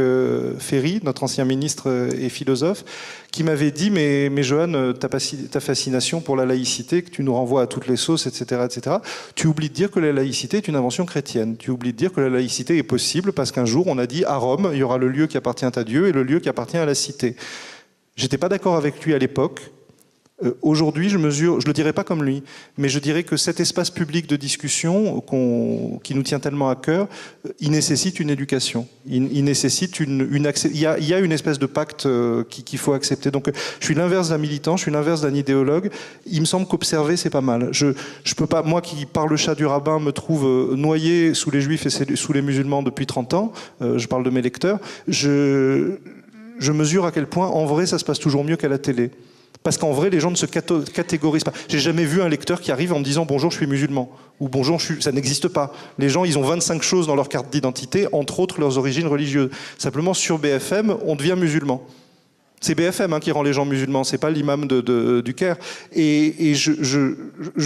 Ferry, notre ancien ministre et philosophe, qui m'avait dit, mais Johan, ta fascination pour la laïcité, que tu nous renvoies à toutes les sauces, etc., tu oublies de dire que la laïcité est une invention chrétienne. Tu oublies de dire que la laïcité est possible parce qu'un jour, on a dit, à Rome, il y aura le lieu qui appartient à Dieu et le lieu qui appartient à la cité. J'étais pas d'accord avec lui à l'époque. Aujourd'hui, je le dirais pas comme lui, mais je dirais que cet espace public de discussion qui nous tient tellement à cœur, il nécessite une éducation. Il nécessite il y a une espèce de pacte qu'il faut accepter. Donc, je suis l'inverse d'un militant, je suis l'inverse d'un idéologue. Il me semble qu'observer, c'est pas mal. Je peux pas, moi qui par le chat du rabbin me trouve noyé sous les juifs et sous les musulmans depuis 30 ans, je parle de mes lecteurs, je mesure à quel point, en vrai, ça se passe toujours mieux qu'à la télé. Parce qu'en vrai, les gens ne se catégorisent pas. J'ai jamais vu un lecteur qui arrive en me disant « Bonjour, je suis musulman » ou « Bonjour, ça n'existe pas ». Les gens, ils ont 25 choses dans leur carte d'identité, entre autres leurs origines religieuses. Simplement, sur BFM, on devient musulman. C'est BFM qui rend les gens musulmans, c'est pas l'imam du Caire. Et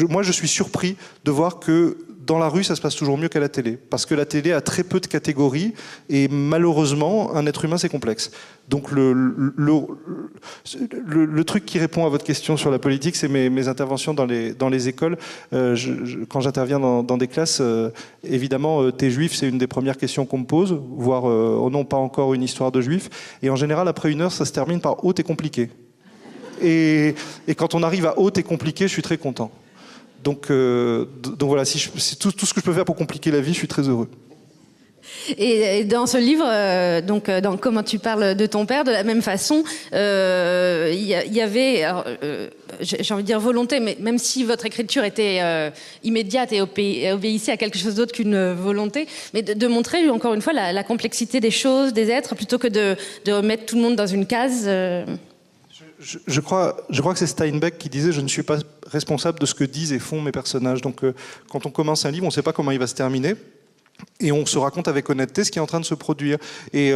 moi, je suis surpris de voir que dans la rue, ça se passe toujours mieux qu'à la télé. Parce que la télé a très peu de catégories et malheureusement, un être humain, c'est complexe. Donc le truc qui répond à votre question sur la politique, c'est mes interventions dans les écoles. Quand j'interviens dans des classes, évidemment, t'es juif, c'est une des premières questions qu'on me pose, voire oh non, pas encore une histoire de juif. Et en général, après 1 heure, ça se termine par « oh, t'es compliqué ». Et quand on arrive à « oh, t'es compliqué », je suis très content. Donc voilà, si tout ce que je peux faire pour compliquer la vie, je suis très heureux. Et dans ce livre, dans Comment tu parles de ton père, de la même façon, il y avait, j'ai envie de dire volonté, mais même si votre écriture était immédiate et obéissait à quelque chose d'autre qu'une volonté, mais de montrer encore une fois la complexité des choses, des êtres, plutôt que de mettre tout le monde dans une case. Je crois que c'est Steinbeck qui disait « Je ne suis pas responsable de ce que disent et font mes personnages ». Donc quand on commence un livre, on ne sait pas comment il va se terminer. Et on se raconte avec honnêteté ce qui est en train de se produire. Et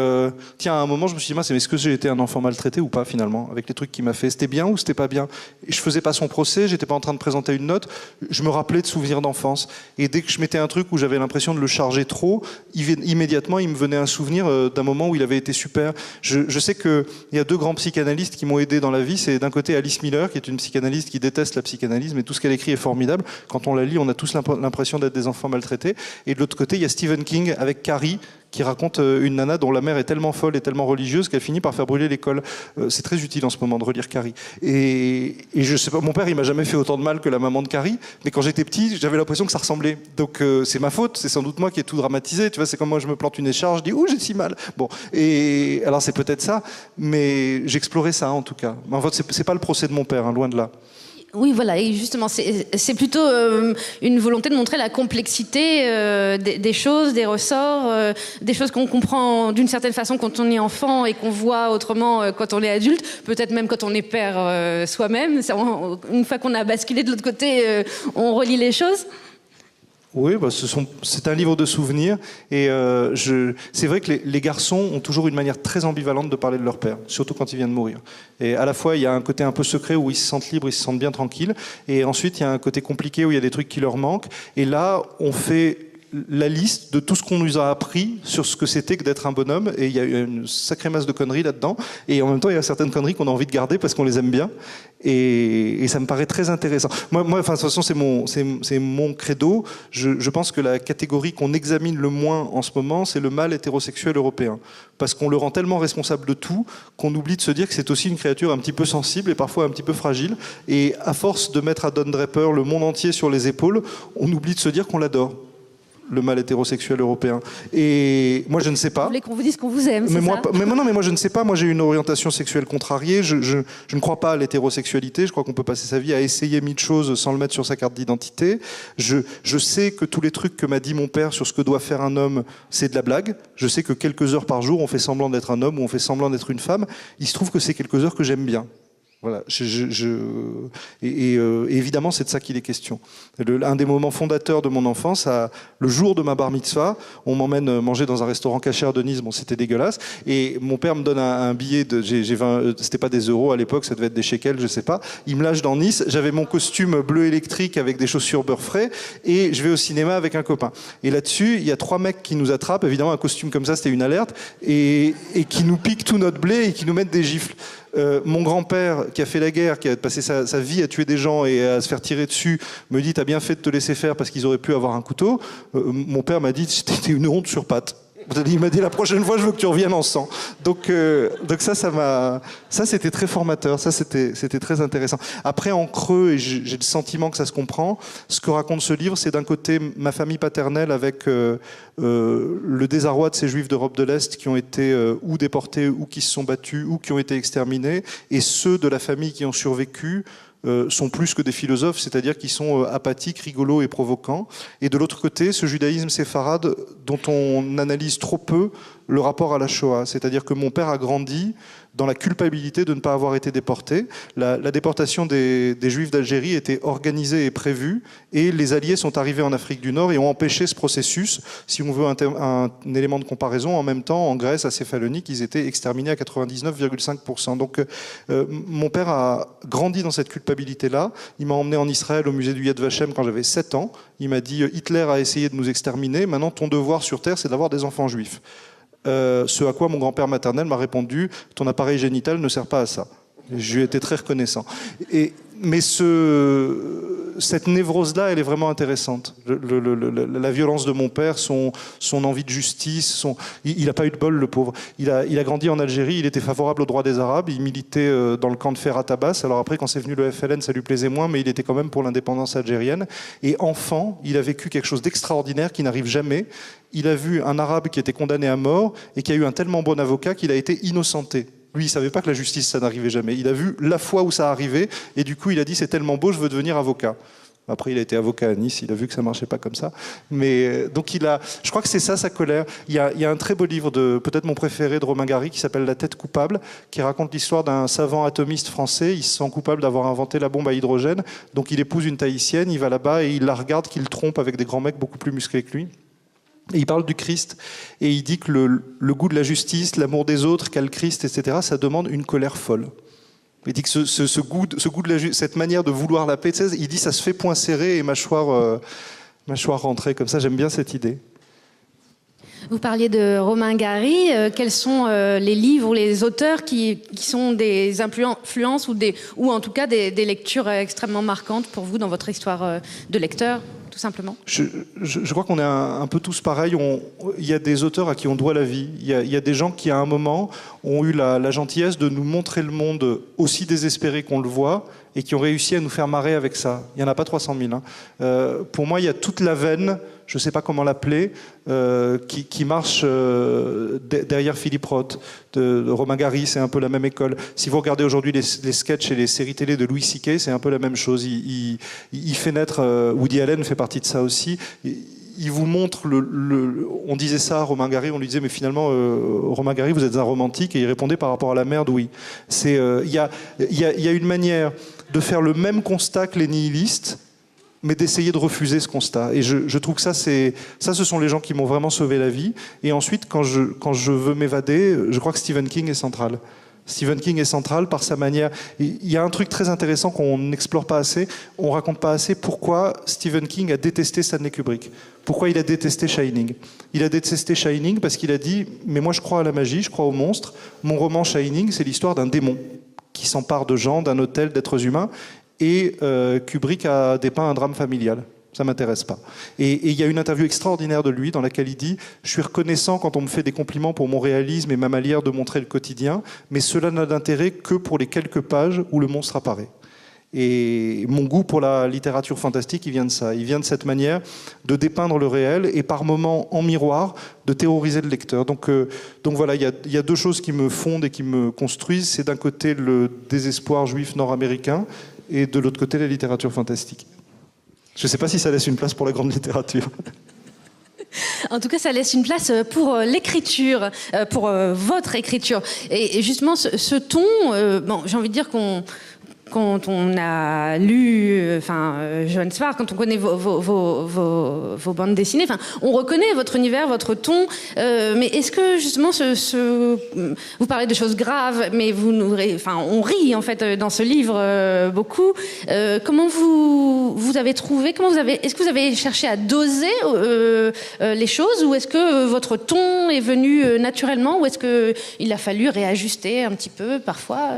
tiens, à un moment, je me suis dit, mais est-ce que j'ai été un enfant maltraité ou pas, finalement, avec les trucs qu'il m'a fait? C'était bien ou c'était pas bien? Et je faisais pas son procès, j'étais pas en train de présenter une note, je me rappelais de souvenirs d'enfance. Et dès que je mettais un truc où j'avais l'impression de le charger trop, immédiatement, il me venait un souvenir d'un moment où il avait été super. Je sais qu'il y a 2 grands psychanalystes qui m'ont aidé dans la vie. C'est d'un côté Alice Miller, qui est une psychanalyste qui déteste la psychanalyse, mais tout ce qu'elle écrit est formidable. Quand on la lit, on a tous l'impression d'être des enfants maltraités. Et de l'autre côté, il y a Stephen King avec Carrie, qui raconte une nana dont la mère est tellement folle et tellement religieuse qu'elle finit par faire brûler l'école. C'est très utile en ce moment de relire Carrie. Et je sais pas, mon père, il m'a jamais fait autant de mal que la maman de Carrie, mais quand j'étais petit, j'avais l'impression que ça ressemblait. Donc c'est ma faute, c'est sans doute moi qui ai tout dramatisé. Tu vois, c'est comme moi, je me plante une écharpe, je dis « Ouh, j'ai si mal !» Bon, et alors c'est peut-être ça, mais j'explorais ça en tout cas. En fait, c'est pas le procès de mon père, hein, loin de là. Oui, voilà, et justement, c'est plutôt une volonté de montrer la complexité des choses, des ressorts, des choses qu'on comprend d'une certaine façon quand on est enfant et qu'on voit autrement quand on est adulte, peut-être même quand on est père soi-même. Une fois qu'on a basculé de l'autre côté, on relie les choses. Oui, bah c'est un livre de souvenirs et c'est vrai que les garçons ont toujours une manière très ambivalente de parler de leur père, surtout quand il vient de mourir. Et à la fois, il y a un côté un peu secret où ils se sentent libres, ils se sentent bien tranquilles, et ensuite il y a un côté compliqué où il y a des trucs qui leur manquent. Et là, on fait la liste de tout ce qu'on nous a appris sur ce que c'était que d'être un bonhomme, et il y a une sacrée masse de conneries là-dedans, et en même temps il y a certaines conneries qu'on a envie de garder parce qu'on les aime bien, et ça me paraît très intéressant. Moi enfin, de toute façon c'est mon credo. Je pense que la catégorie qu'on examine le moins en ce moment, c'est le mâle hétérosexuel européen, parce qu'on le rend tellement responsable de tout qu'on oublie de se dire que c'est aussi une créature un petit peu sensible et parfois un petit peu fragile, et à force de mettre à Don Draper le monde entier sur les épaules, on oublie de se dire qu'on l'adore, le mâle hétérosexuel européen. Et moi, je ne sais pas. Vous voulez qu'on vous dise qu'on vous aime, mais moi, je ne sais pas. Moi, j'ai une orientation sexuelle contrariée. Je ne crois pas à l'hétérosexualité. Je crois qu'on peut passer sa vie à essayer 1000 choses sans le mettre sur sa carte d'identité. Je sais que tous les trucs que m'a dit mon père sur ce que doit faire un homme, c'est de la blague. Je sais que quelques heures par jour, on fait semblant d'être un homme ou on fait semblant d'être une femme. Il se trouve que c'est quelques heures que j'aime bien. Voilà. Évidemment, c'est de ça qu'il est question. Un des moments fondateurs de mon enfance, le jour de ma bar mitzvah, on m'emmène manger dans un restaurant cachère de Nice. Bon, c'était dégueulasse. Et mon père me donne un billet c'était pas des euros à l'époque, ça devait être des shekels, je sais pas. Il me lâche dans Nice. J'avais mon costume bleu électrique avec des chaussures beurre frais et je vais au cinéma avec un copain. Et là-dessus, il y a 3 mecs qui nous attrapent. Évidemment, un costume comme ça, c'était une alerte, et qui nous piquent tout notre blé et qui nous mettent des gifles. Mon grand-père, qui a fait la guerre, qui a passé sa vie à tuer des gens et à se faire tirer dessus, me dit « T'as bien fait de te laisser faire parce qu'ils auraient pu avoir un couteau ». Mon père m'a dit « C'était une honte sur pattes ». Il m'a dit « La prochaine fois, je veux que tu reviennes en sang ». Donc ça c'était très formateur, ça c'était très intéressant. Après, en creux, et j'ai le sentiment que ça se comprend, ce que raconte ce livre, c'est d'un côté ma famille paternelle avec le désarroi de ces juifs d'Europe de l'Est qui ont été ou déportés, ou qui se sont battus, ou qui ont été exterminés, et ceux de la famille qui ont survécu sont plus que des philosophes, c'est-à-dire qu'ils sont apathiques, rigolos et provocants. Et de l'autre côté, ce judaïsme séfarade dont on analyse trop peu le rapport à la Shoah. C'est-à-dire que mon père a grandi dans la culpabilité de ne pas avoir été déporté. La déportation des Juifs d'Algérie était organisée et prévue, et les Alliés sont arrivés en Afrique du Nord et ont empêché ce processus. Si on veut un élément de comparaison, en même temps, en Grèce, à Céphalonique, ils étaient exterminés à 99,5%. Donc mon père a grandi dans cette culpabilité-là. Il m'a emmené en Israël au musée du Yad Vashem quand j'avais 7 ans. Il m'a dit « Hitler a essayé de nous exterminer, maintenant ton devoir sur Terre, c'est d'avoir des enfants juifs ». Ce à quoi mon grand-père maternel m'a répondu « Ton appareil génital ne sert pas à ça ». Je lui ai été très reconnaissant. Mais cette névrose-là, elle est vraiment intéressante. La violence de mon père, son envie de justice, il n'a pas eu de bol, le pauvre. Il a grandi en Algérie, il était favorable aux droits des Arabes, il militait dans le camp de Ferhat Abbas. Alors après, quand c'est venu le FLN, ça lui plaisait moins, mais il était quand même pour l'indépendance algérienne. Et enfant, il a vécu quelque chose d'extraordinaire qui n'arrive jamais. Il a vu un Arabe qui était condamné à mort et qui a eu un tellement bon avocat qu'il a été innocenté. Lui, il ne savait pas que la justice, ça n'arrivait jamais. Il a vu la fois où ça arrivait, et du coup, il a dit « c'est tellement beau, je veux devenir avocat ». Après, il a été avocat à Nice, il a vu que ça ne marchait pas comme ça. Mais donc, je crois que c'est ça, sa colère. Il y a un très beau livre, peut-être mon préféré, de Romain Gary, qui s'appelle « La tête coupable », qui raconte l'histoire d'un savant atomiste français. Il se sent coupable d'avoir inventé la bombe à hydrogène. Donc, il épouse une Tahitienne, il va là-bas et il la regarde qu'il trompe avec des grands mecs beaucoup plus musclés que lui. Et il parle du Christ, et il dit que le goût de la justice, l'amour des autres qu'a le Christ, etc., ça demande une colère folle. Il dit que ce goût de cette manière de vouloir la paix, il dit ça se fait poing serré et mâchoire rentrée, comme ça, j'aime bien cette idée. Vous parliez de Romain Gary. Quels sont les livres ou les auteurs qui sont des influences ou en tout cas des lectures extrêmement marquantes pour vous dans votre histoire de lecteur, tout simplement? Je crois qu'on est un peu tous pareils. Il y a des auteurs à qui on doit la vie. Il y a des gens qui, à un moment, ont eu la gentillesse de nous montrer le monde aussi désespéré qu'on le voit et qui ont réussi à nous faire marrer avec ça. Il n'y en a pas 300 000. Hein. Pour moi, il y a toute la veine, je ne sais pas comment l'appeler, qui marche derrière Philippe Roth. De Romain Gary, c'est un peu la même école. Si vous regardez aujourd'hui les sketchs et les séries télé de Louis C.K., c'est un peu la même chose. Il fait naître, Woody Allen fait partie de ça aussi. Il vous montre on disait ça à Romain Gary, on lui disait mais finalement Romain Gary, vous êtes un romantique, et il répondait par rapport à la merde, oui. Il y a une manière de faire le même constat que les nihilistes, mais d'essayer de refuser ce constat. Et je trouve que ce sont les gens qui m'ont vraiment sauvé la vie. Et ensuite, quand je veux m'évader, je crois que Stephen King est central. Stephen King est central par sa manière. Il y a un truc très intéressant qu'on n'explore pas assez, on raconte pas assez pourquoi Stephen King a détesté Stanley Kubrick. Pourquoi il a détesté Shining. Il a détesté Shining parce qu'il a dit « mais moi je crois à la magie, je crois aux monstres. Mon roman Shining, c'est l'histoire d'un démon qui s'empare de gens, d'un hôtel, d'êtres humains. Et Kubrick a dépeint un drame familial. Ça ne m'intéresse pas. » Et il y a une interview extraordinaire de lui dans laquelle il dit « Je suis reconnaissant quand on me fait des compliments pour mon réalisme et ma manière de montrer le quotidien, mais cela n'a d'intérêt que pour les quelques pages où le monstre apparaît. » Et mon goût pour la littérature fantastique, il vient de ça. Il vient de cette manière de dépeindre le réel et par moments, en miroir, de terroriser le lecteur. Donc voilà, il y a deux choses qui me fondent et qui me construisent. C'est d'un côté le désespoir juif nord-américain et de l'autre côté la littérature fantastique. Je ne sais pas si ça laisse une place pour la grande littérature. En tout cas, ça laisse une place pour l'écriture, pour votre écriture. Et justement, ce ton, j'ai envie de dire quand on a lu Johann Svar, quand on connaît vos bandes dessinées, on reconnaît votre univers, votre ton, mais est-ce que justement vous parlez de choses graves, mais on rit en fait dans ce livre beaucoup. Comment vous avez trouvé, est-ce que vous avez cherché à doser les choses, ou est-ce que votre ton est venu naturellement, ou est-ce qu'il a fallu réajuster un petit peu parfois?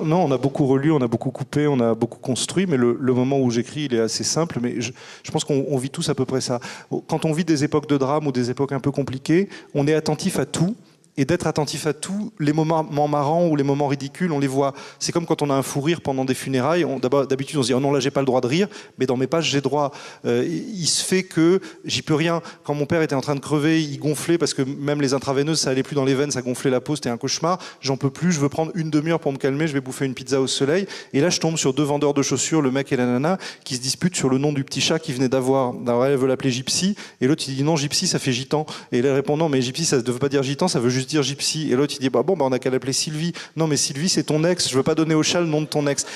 Non, on a beaucoup relu, on a beaucoup coupé, on a beaucoup construit, mais le moment où j'écris, il est assez simple, mais je pense qu'on vit tous à peu près ça. Quand on vit des époques de drame ou des époques un peu compliquées, on est attentif à tout, et d'être attentif à tout. Les moments marrants ou les moments ridicules, on les voit. C'est comme quand on a un fou rire pendant des funérailles. D'habitude, on se dit « Oh non, là, j'ai pas le droit de rire », mais dans mes pages, j'ai droit. Il se fait que j'y peux rien. Quand mon père était en train de crever, il gonflait, parce que même les intraveineuses, ça allait plus dans les veines, ça gonflait la peau, c'était un cauchemar. J'en peux plus, je veux prendre une demi-heure pour me calmer, je vais bouffer une pizza au soleil. Et là, je tombe sur 2 vendeurs de chaussures, le mec et la nana, qui se disputent sur le nom du petit chat qu'il venait d'avoir. Elle veut l'appeler Gypsy, et l'autre, il dit « Non, Gypsy, ça fait gitan ». Et il répond « Non, mais Gypsy, ça ne veut pas dire gitan, ça veut juste dire gypsy ». Et l'autre, il dit bon, on a qu'à l'appeler Sylvie. Non, mais Sylvie, c'est ton ex, je veux pas donner au chat le nom de ton ex.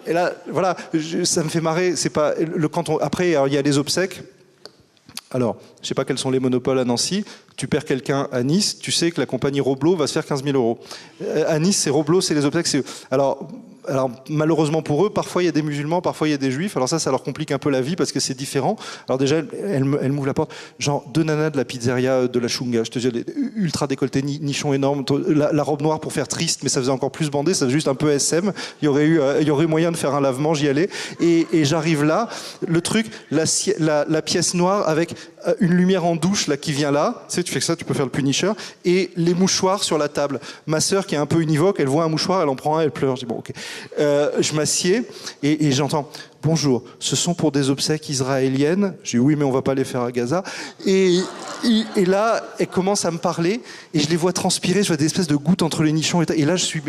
Et là, voilà, ça me fait marrer. C'est pas après, il y a les obsèques. Alors, je sais pas quels sont les monopoles à Nancy. Tu perds quelqu'un à Nice, tu sais que la compagnie Roblo va se faire 15 000 €. À Nice, c'est Roblo, c'est les obsèques. Alors, malheureusement pour eux, parfois il y a des musulmans, parfois il y a des juifs. Alors ça leur complique un peu la vie parce que c'est différent. Alors déjà, elle m'ouvre la porte. Genre 2 nanas de la pizzeria de la Chunga. Je te dis, ultra décolleté, nichon énorme, la robe noire pour faire triste, mais ça faisait encore plus bandé, ça faisait juste un peu SM. Il y aurait moyen de faire un lavement, j'y allais. Et j'arrive là, le truc, la pièce noire avec une lumière en douche là qui vient là. Tu sais, tu fais que ça, tu peux faire le Punisher. Et les mouchoirs sur la table. Ma sœur qui est un peu univoque, elle voit un mouchoir, elle en prend un, elle pleure. Je dis bon, ok. Je m'assieds et j'entends « Bonjour, ce sont pour des obsèques israéliennes ?» Je dis « Oui, mais on va pas les faire à Gaza. » Et là, elle commence à me parler et je les vois transpirer, je vois des espèces de gouttes entre les nichons. Et là, je suis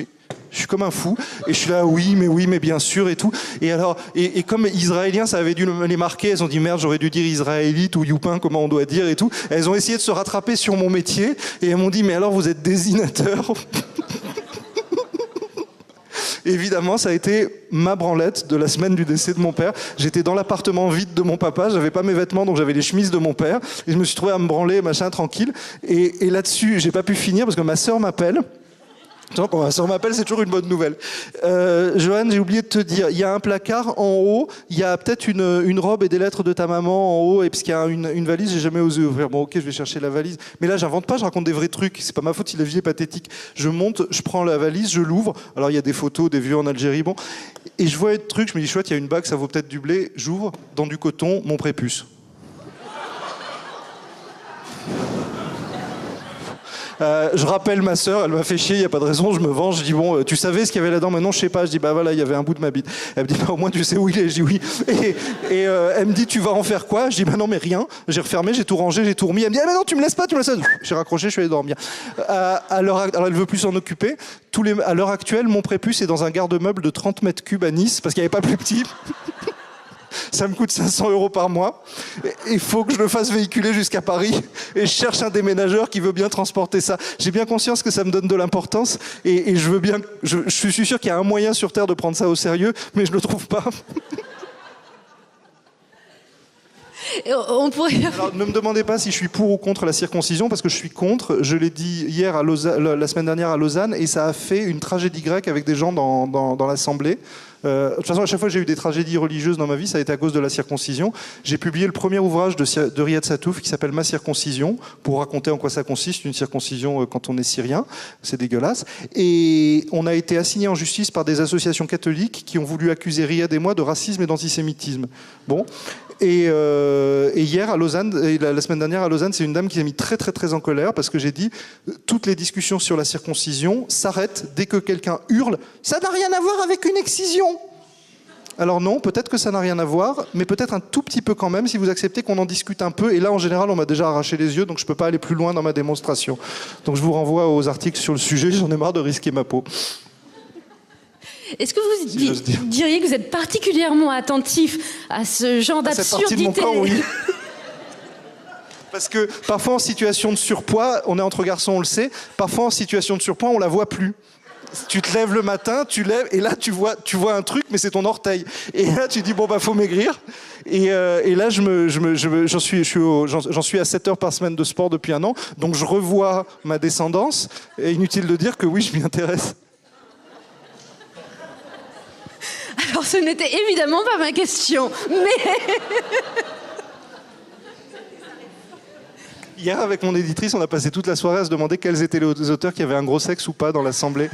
comme un fou. Et je suis là « Oui, mais bien sûr. » et tout. Et alors, et comme israéliens, ça avait dû les marquer. Elles ont dit « Merde, j'aurais dû dire israélite ou youpin, comment on doit dire et tout. » Elles ont essayé de se rattraper sur mon métier et elles m'ont dit « Mais alors, vous êtes dessinateur ?» Évidemment, ça a été ma branlette de la semaine du décès de mon père. J'étais dans l'appartement vide de mon papa, j'avais pas mes vêtements, donc j'avais les chemises de mon père. Et je me suis trouvé à me branler, machin, tranquille. Et là-dessus, j'ai pas pu finir parce que ma sœur m'appelle. Quand ma sœur m'appelle, c'est toujours une bonne nouvelle. Johan, j'ai oublié de te dire, il y a un placard en haut, il y a peut-être une robe et des lettres de ta maman en haut, et parce qu'il y a une valise, j'ai jamais osé ouvrir. Bon, ok, je vais chercher la valise. Mais là, j'invente pas, je raconte des vrais trucs. C'est pas ma faute si la vie est pathétique. Je monte, je prends la valise, je l'ouvre. Alors, il y a des photos, des vieux en Algérie, bon. Et je vois un truc, je me dis, chouette, il y a une bague, ça vaut peut-être du blé. J'ouvre, dans du coton, mon prépuce. Je rappelle ma sœur, elle m'a fait chier, il n'y a pas de raison, je me venge, je dis bon, tu savais ce qu'il y avait là-dedans, maintenant je sais pas, je dis bah voilà, il y avait un bout de ma bite. Elle me dit bah au moins tu sais où il est, je dis oui. Et elle me dit tu vas en faire quoi? Je dis bah non mais rien, j'ai refermé, j'ai tout rangé, j'ai tout remis. Elle me dit ah mais non tu me laisses pas. J'ai raccroché, je suis allé dormir. Alors elle veut plus s'en occuper. À l'heure actuelle, mon prépuce est dans un garde-meuble de 30 mètres cubes à Nice, parce qu'il n'y avait pas plus petit. Ça me coûte 500 € par mois. Il faut que je le fasse véhiculer jusqu'à Paris. Et je cherche un déménageur qui veut bien transporter ça. J'ai bien conscience que ça me donne de l'importance. Et je veux bien. Je suis sûr qu'il y a un moyen sur Terre de prendre ça au sérieux, mais je ne le trouve pas. On pourrait... Alors, ne me demandez pas si je suis pour ou contre la circoncision, parce que je suis contre. Je l'ai dit hier la semaine dernière à Lausanne, et ça a fait une tragédie grecque avec des gens dans l'Assemblée. De toute façon, à chaque fois que j'ai eu des tragédies religieuses dans ma vie, ça a été à cause de la circoncision. J'ai publié le premier ouvrage de Riyad Satouf qui s'appelle Ma circoncision, pour raconter en quoi ça consiste, une circoncision quand on est syrien. C'est dégueulasse. Et on a été assigné en justice par des associations catholiques qui ont voulu accuser Riyad et moi de racisme et d'antisémitisme. Bon. Et hier à Lausanne, et la semaine dernière à Lausanne, c'est une dame qui s'est mise très très très en colère parce que j'ai dit toutes les discussions sur la circoncision s'arrêtent dès que quelqu'un hurle « ça n'a rien à voir avec une excision !» Alors non, peut-être que ça n'a rien à voir, mais peut-être un tout petit peu quand même si vous acceptez qu'on en discute un peu. Et là, en général, on m'a déjà arraché les yeux, donc je ne peux pas aller plus loin dans ma démonstration. Donc je vous renvoie aux articles sur le sujet, j'en ai marre de risquer ma peau. Est-ce que vous diriez que vous êtes particulièrement attentif à ce genre d'absurdité? Cette partie de mon corps, oui. Parce que parfois en situation de surpoids, on est entre garçons, on le sait, parfois en situation de surpoids, on la voit plus. Tu te lèves le matin, tu lèves, et là tu vois un truc, mais c'est ton orteil. Et là tu dis bon bah faut maigrir. Et là j'en suis à 7 heures par semaine de sport depuis 1 an, donc je revois ma descendance. Et inutile de dire que oui, je m'y intéresse. Alors ce n'était évidemment pas ma question, mais... Hier, avec mon éditrice, on a passé toute la soirée à se demander quels étaient les auteurs qui avaient un gros sexe ou pas dans l'Assemblée.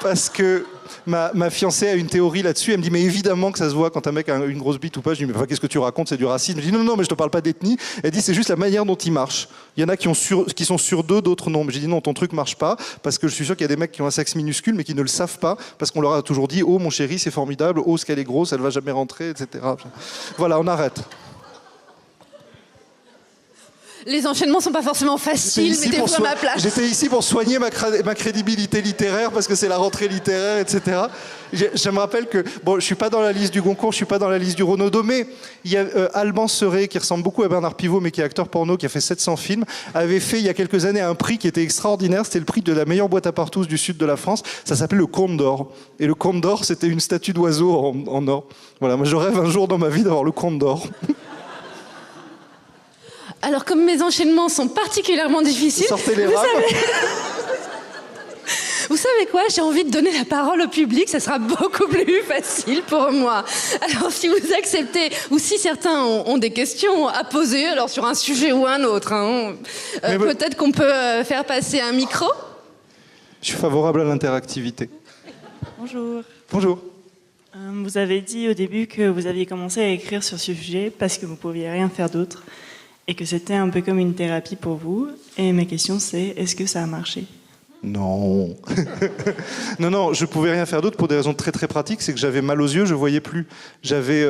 Parce que ma fiancée a une théorie là-dessus. Elle me dit, mais évidemment que ça se voit quand un mec a une grosse bite ou pas. Je dis, mais enfin, qu'est-ce que tu racontes, c'est du racisme. Je dis, non, mais je te parle pas d'ethnie. Elle dit, c'est juste la manière dont il marche. Il y en a qui sont sur deux, d'autres non. Mais j'ai dit, non, ton truc marche pas, parce que je suis sûr qu'il y a des mecs qui ont un sexe minuscule, mais qui ne le savent pas, parce qu'on leur a toujours dit, oh mon chéri, c'est formidable, oh ce qu'elle est grosse, elle va jamais rentrer, etc. Voilà, on arrête. Les enchaînements sont pas forcément faciles, mettez-vous à ma place. J'étais ici pour soigner ma crédibilité littéraire, parce que c'est la rentrée littéraire, etc. Je me rappelle que, bon, je suis pas dans la liste du Goncourt, je suis pas dans la liste du Renaudot, mais il y a Alban Seré, qui ressemble beaucoup à Bernard Pivot, mais qui est acteur porno, qui a fait 700 films, avait fait il y a quelques années un prix qui était extraordinaire, c'était le prix de la meilleure boîte à partous du sud de la France, ça s'appelait le Comte d'Or. Et le Comte d'Or, c'était une statue d'oiseau en or. Voilà, moi je rêve un jour dans ma vie d'avoir le Comte d'Or. Alors, comme mes enchaînements sont particulièrement difficiles, sortez les rames. Vous savez quoi? J'ai envie de donner la parole au public, ça sera beaucoup plus facile pour moi. Alors, si vous acceptez, ou si certains ont des questions à poser, alors sur un sujet ou un autre, hein, peut-être qu'on peut faire passer un micro. Je suis favorable à l'interactivité. Bonjour. Bonjour. Vous avez dit au début que vous aviez commencé à écrire sur ce sujet parce que vous ne pouviez rien faire d'autre et que c'était un peu comme une thérapie pour vous. Et ma question c'est, est-ce que ça a marché ? Non. non, je pouvais rien faire d'autre pour des raisons très très pratiques, c'est que j'avais mal aux yeux, je voyais plus. J'avais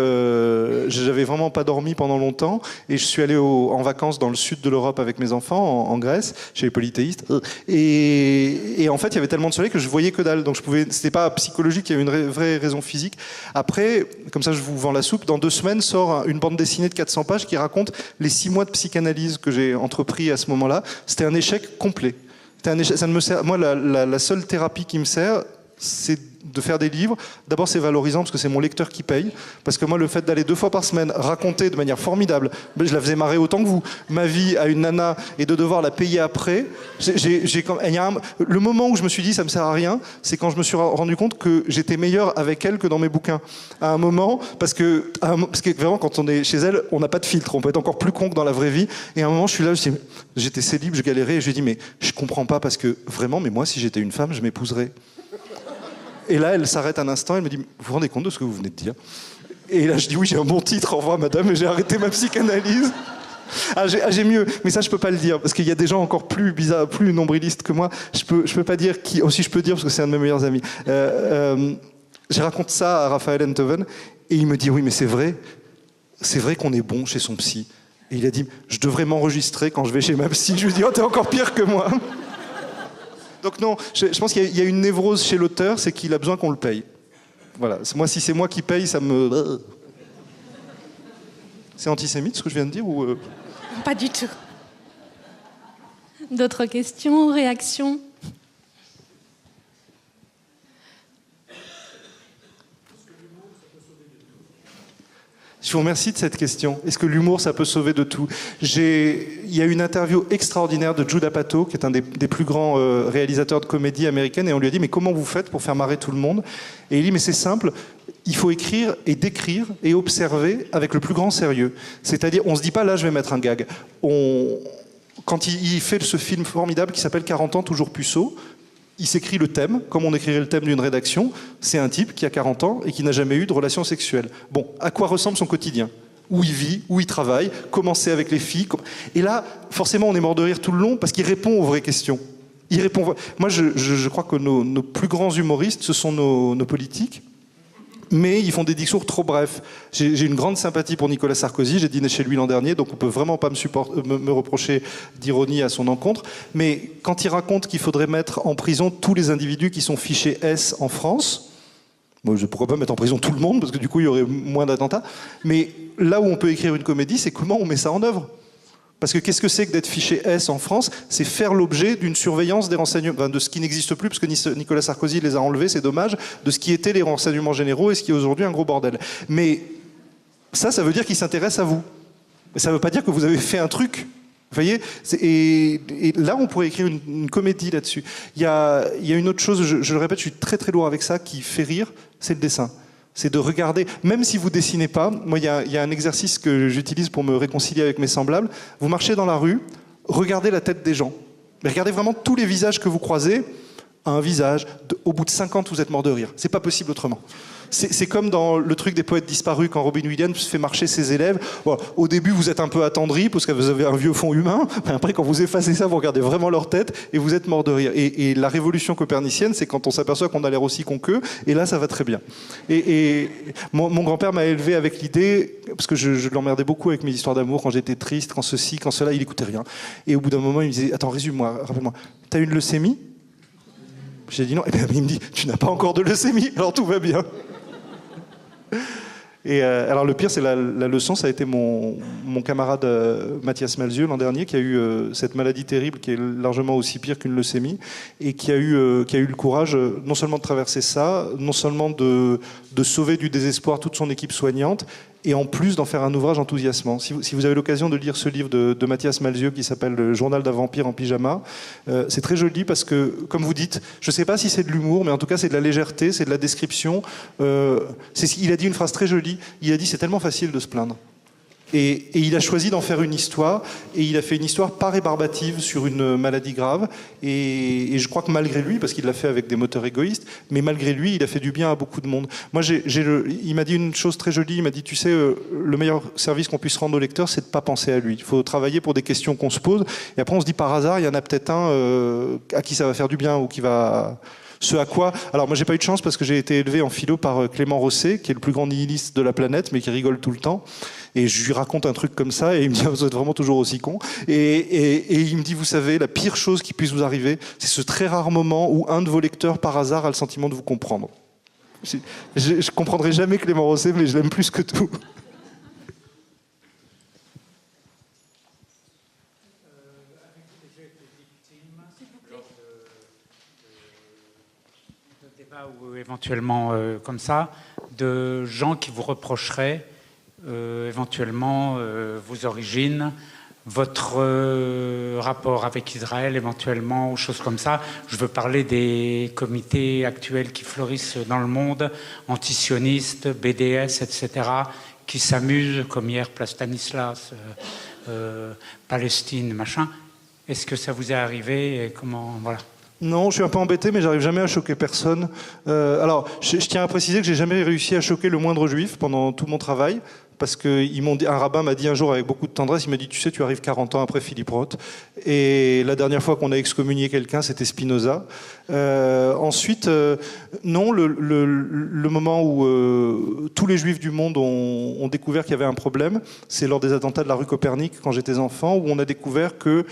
vraiment pas dormi pendant longtemps et je suis allé en vacances dans le sud de l'Europe avec mes enfants, en Grèce, chez les polythéistes. Et en fait, il y avait tellement de soleil que je voyais que dalle. Donc c'était pas psychologique, il y avait une vraie raison physique. Après, comme ça je vous vends la soupe, dans 2 semaines sort une bande dessinée de 400 pages qui raconte les 6 mois de psychanalyse que j'ai entrepris à ce moment-là. C'était un échec complet. Ça ne me sert, moi, la seule thérapie qui me sert, c'est de faire des livres. D'abord, c'est valorisant parce que c'est mon lecteur qui paye. Parce que moi, le fait d'aller 2 fois par semaine raconter de manière formidable, je la faisais marrer autant que vous, ma vie à une nana et de devoir la payer après. Le moment où je me suis dit ça me sert à rien, c'est quand je me suis rendu compte que j'étais meilleur avec elle que dans mes bouquins. À un moment, parce que vraiment, quand on est chez elle, on n'a pas de filtre. On peut être encore plus con que dans la vraie vie. Et à un moment, je suis là, j'étais célib, je galérais et je lui ai dit mais je comprends pas parce que vraiment, mais moi, si j'étais une femme, je m'épouserais. Et là, elle s'arrête un instant, elle me dit « Vous vous rendez compte de ce que vous venez de dire ?» Et là, je dis « Oui, j'ai un bon titre, au revoir madame, et j'ai arrêté ma psychanalyse. » j'ai mieux, mais ça, je peux pas le dire, parce qu'il y a des gens encore plus bizarres, plus nombrilistes que moi. Je peux pas dire qui... Aussi, je peux dire, parce que c'est un de mes meilleurs amis. Je raconte ça à Raphaël Enthoven, et il me dit « Oui, mais c'est vrai qu'on est bon chez son psy. » Et il a dit « Je devrais m'enregistrer quand je vais chez ma psy. » Je lui dis « Oh, t'es encore pire que moi. » Donc non, je pense qu'il y a une névrose chez l'auteur, c'est qu'il a besoin qu'on le paye. Voilà. Moi, si c'est moi qui paye, ça me... C'est antisémite ce que je viens de dire ou Pas du tout. D'autres questions, réactions ? Je vous remercie de cette question. Est-ce que l'humour, ça peut sauver de tout ? Il y a une interview extraordinaire de Judd Apatow, qui est un des plus grands réalisateurs de comédie américaine, et on lui a dit « Mais comment vous faites pour faire marrer tout le monde ?» Et il dit « Mais c'est simple, il faut écrire et décrire et observer avec le plus grand sérieux. » C'est-à-dire, on ne se dit pas « Là, je vais mettre un gag ». Quand il fait ce film formidable qui s'appelle « 40 ans, toujours puceau », il s'écrit le thème, comme on écrirait le thème d'une rédaction. C'est un type qui a 40 ans et qui n'a jamais eu de relation sexuelle. Bon, à quoi ressemble son quotidien ? Où il vit, où il travaille, comment c'est avec les filles. Et là, forcément, on est mort de rire tout le long parce qu'il répond aux vraies questions. Il répond... Moi, je crois que nos plus grands humoristes, ce sont nos politiques. Mais ils font des discours trop brefs. J'ai une grande sympathie pour Nicolas Sarkozy, j'ai dîné chez lui l'an dernier, donc on peut vraiment pas me reprocher d'ironie à son encontre. Mais quand il raconte qu'il faudrait mettre en prison tous les individus qui sont fichés S en France, bon, pourquoi pas mettre en prison tout le monde, parce que du coup il y aurait moins d'attentats, mais là où on peut écrire une comédie, c'est comment on met ça en œuvre. Parce que qu'est-ce que c'est que d'être fiché S en France ? C'est faire l'objet d'une surveillance des renseignements, enfin, de ce qui n'existe plus, parce que Nicolas Sarkozy les a enlevés, c'est dommage, de ce qui étaient les renseignements généraux et ce qui est aujourd'hui un gros bordel. Mais ça veut dire qu'il s'intéresse à vous. Mais ça ne veut pas dire que vous avez fait un truc. Vous voyez ? Et là, on pourrait écrire une comédie là-dessus. Il y a une autre chose, je le répète, je suis très très lourd avec ça, qui fait rire, c'est le dessin. C'est de regarder, même si vous dessinez pas, moi il y a un exercice que j'utilise pour me réconcilier avec mes semblables, vous marchez dans la rue, regardez la tête des gens, mais regardez vraiment tous les visages que vous croisez, a un visage. Au bout de 50, vous êtes mort de rire. C'est pas possible autrement. C'est comme dans le truc des poètes disparus quand Robin Williams fait marcher ses élèves. Bon, au début, vous êtes un peu attendri parce que vous avez un vieux fond humain. Mais après, quand vous effacez ça, vous regardez vraiment leur tête et vous êtes mort de rire. Et la révolution copernicienne, c'est quand on s'aperçoit qu'on a l'air aussi con qu'eux. Et là, ça va très bien. Et mon grand-père m'a élevé avec l'idée, parce que je l'emmerdais beaucoup avec mes histoires d'amour, quand j'étais triste, quand ceci, quand cela, il écoutait rien. Et au bout d'un moment, il me disait, attends, résume-moi, rappelle-moi, t'as une leucémie? J'ai dit non. Et bien, il me dit, tu n'as pas encore de leucémie, alors tout va bien. Et alors le pire, c'est la leçon, ça a été mon camarade Mathias Malzieu l'an dernier, qui a eu cette maladie terrible qui est largement aussi pire qu'une leucémie, et qui a eu le courage non seulement de traverser ça, non seulement de sauver du désespoir toute son équipe soignante, et en plus d'en faire un ouvrage enthousiasmant. Si vous avez l'occasion de lire ce livre de Mathias Malzieu qui s'appelle Le journal d'un vampire en pyjama, c'est très joli parce que, comme vous dites, je ne sais pas si c'est de l'humour, mais en tout cas c'est de la légèreté, c'est de la description. Il a dit une phrase très jolie, il a dit « c'est tellement facile de se plaindre ». Et il a choisi d'en faire une histoire, et il a fait une histoire pas rébarbative sur une maladie grave, et je crois que malgré lui, parce qu'il l'a fait avec des moteurs égoïstes, mais malgré lui, il a fait du bien à beaucoup de monde. Moi, il m'a dit une chose très jolie, il m'a dit, tu sais, le meilleur service qu'on puisse rendre au lecteur, c'est de ne pas penser à lui. Il faut travailler pour des questions qu'on se pose, et après on se dit par hasard, il y en a peut-être un à qui ça va faire du bien, ou qui va... Ce à quoi... Alors moi j'ai pas eu de chance parce que j'ai été élevé en philo par Clément Rosset, qui est le plus grand nihiliste de la planète, mais qui rigole tout le temps. Et je lui raconte un truc comme ça, et il me dit, vous êtes vraiment toujours aussi con. Et il me dit, vous savez, la pire chose qui puisse vous arriver, c'est ce très rare moment où un de vos lecteurs, par hasard, a le sentiment de vous comprendre. Je comprendrai jamais Clément Rosset, mais je l'aime plus que tout. Ou éventuellement comme ça, de gens qui vous reprocheraient éventuellement vos origines, votre rapport avec Israël, éventuellement, ou choses comme ça. Je veux parler des comités actuels qui fleurissent dans le monde, antisionistes, BDS, etc., qui s'amusent, comme hier, Place Stanislas, Palestine, machin. Est-ce que ça vous est arrivé et comment, voilà. Non, je suis un peu embêté, mais j'arrive jamais à choquer personne. Alors, je tiens à préciser que j'ai jamais réussi à choquer le moindre juif pendant tout mon travail, parce que un rabbin m'a dit un jour avec beaucoup de tendresse, il m'a dit, tu sais, tu arrives 40 ans après Philippe Roth, et la dernière fois qu'on a excommunié quelqu'un, c'était Spinoza. Ensuite, non, le moment où tous les juifs du monde ont découvert qu'il y avait un problème, c'est lors des attentats de la rue Copernic, quand j'étais enfant, où on a découvert que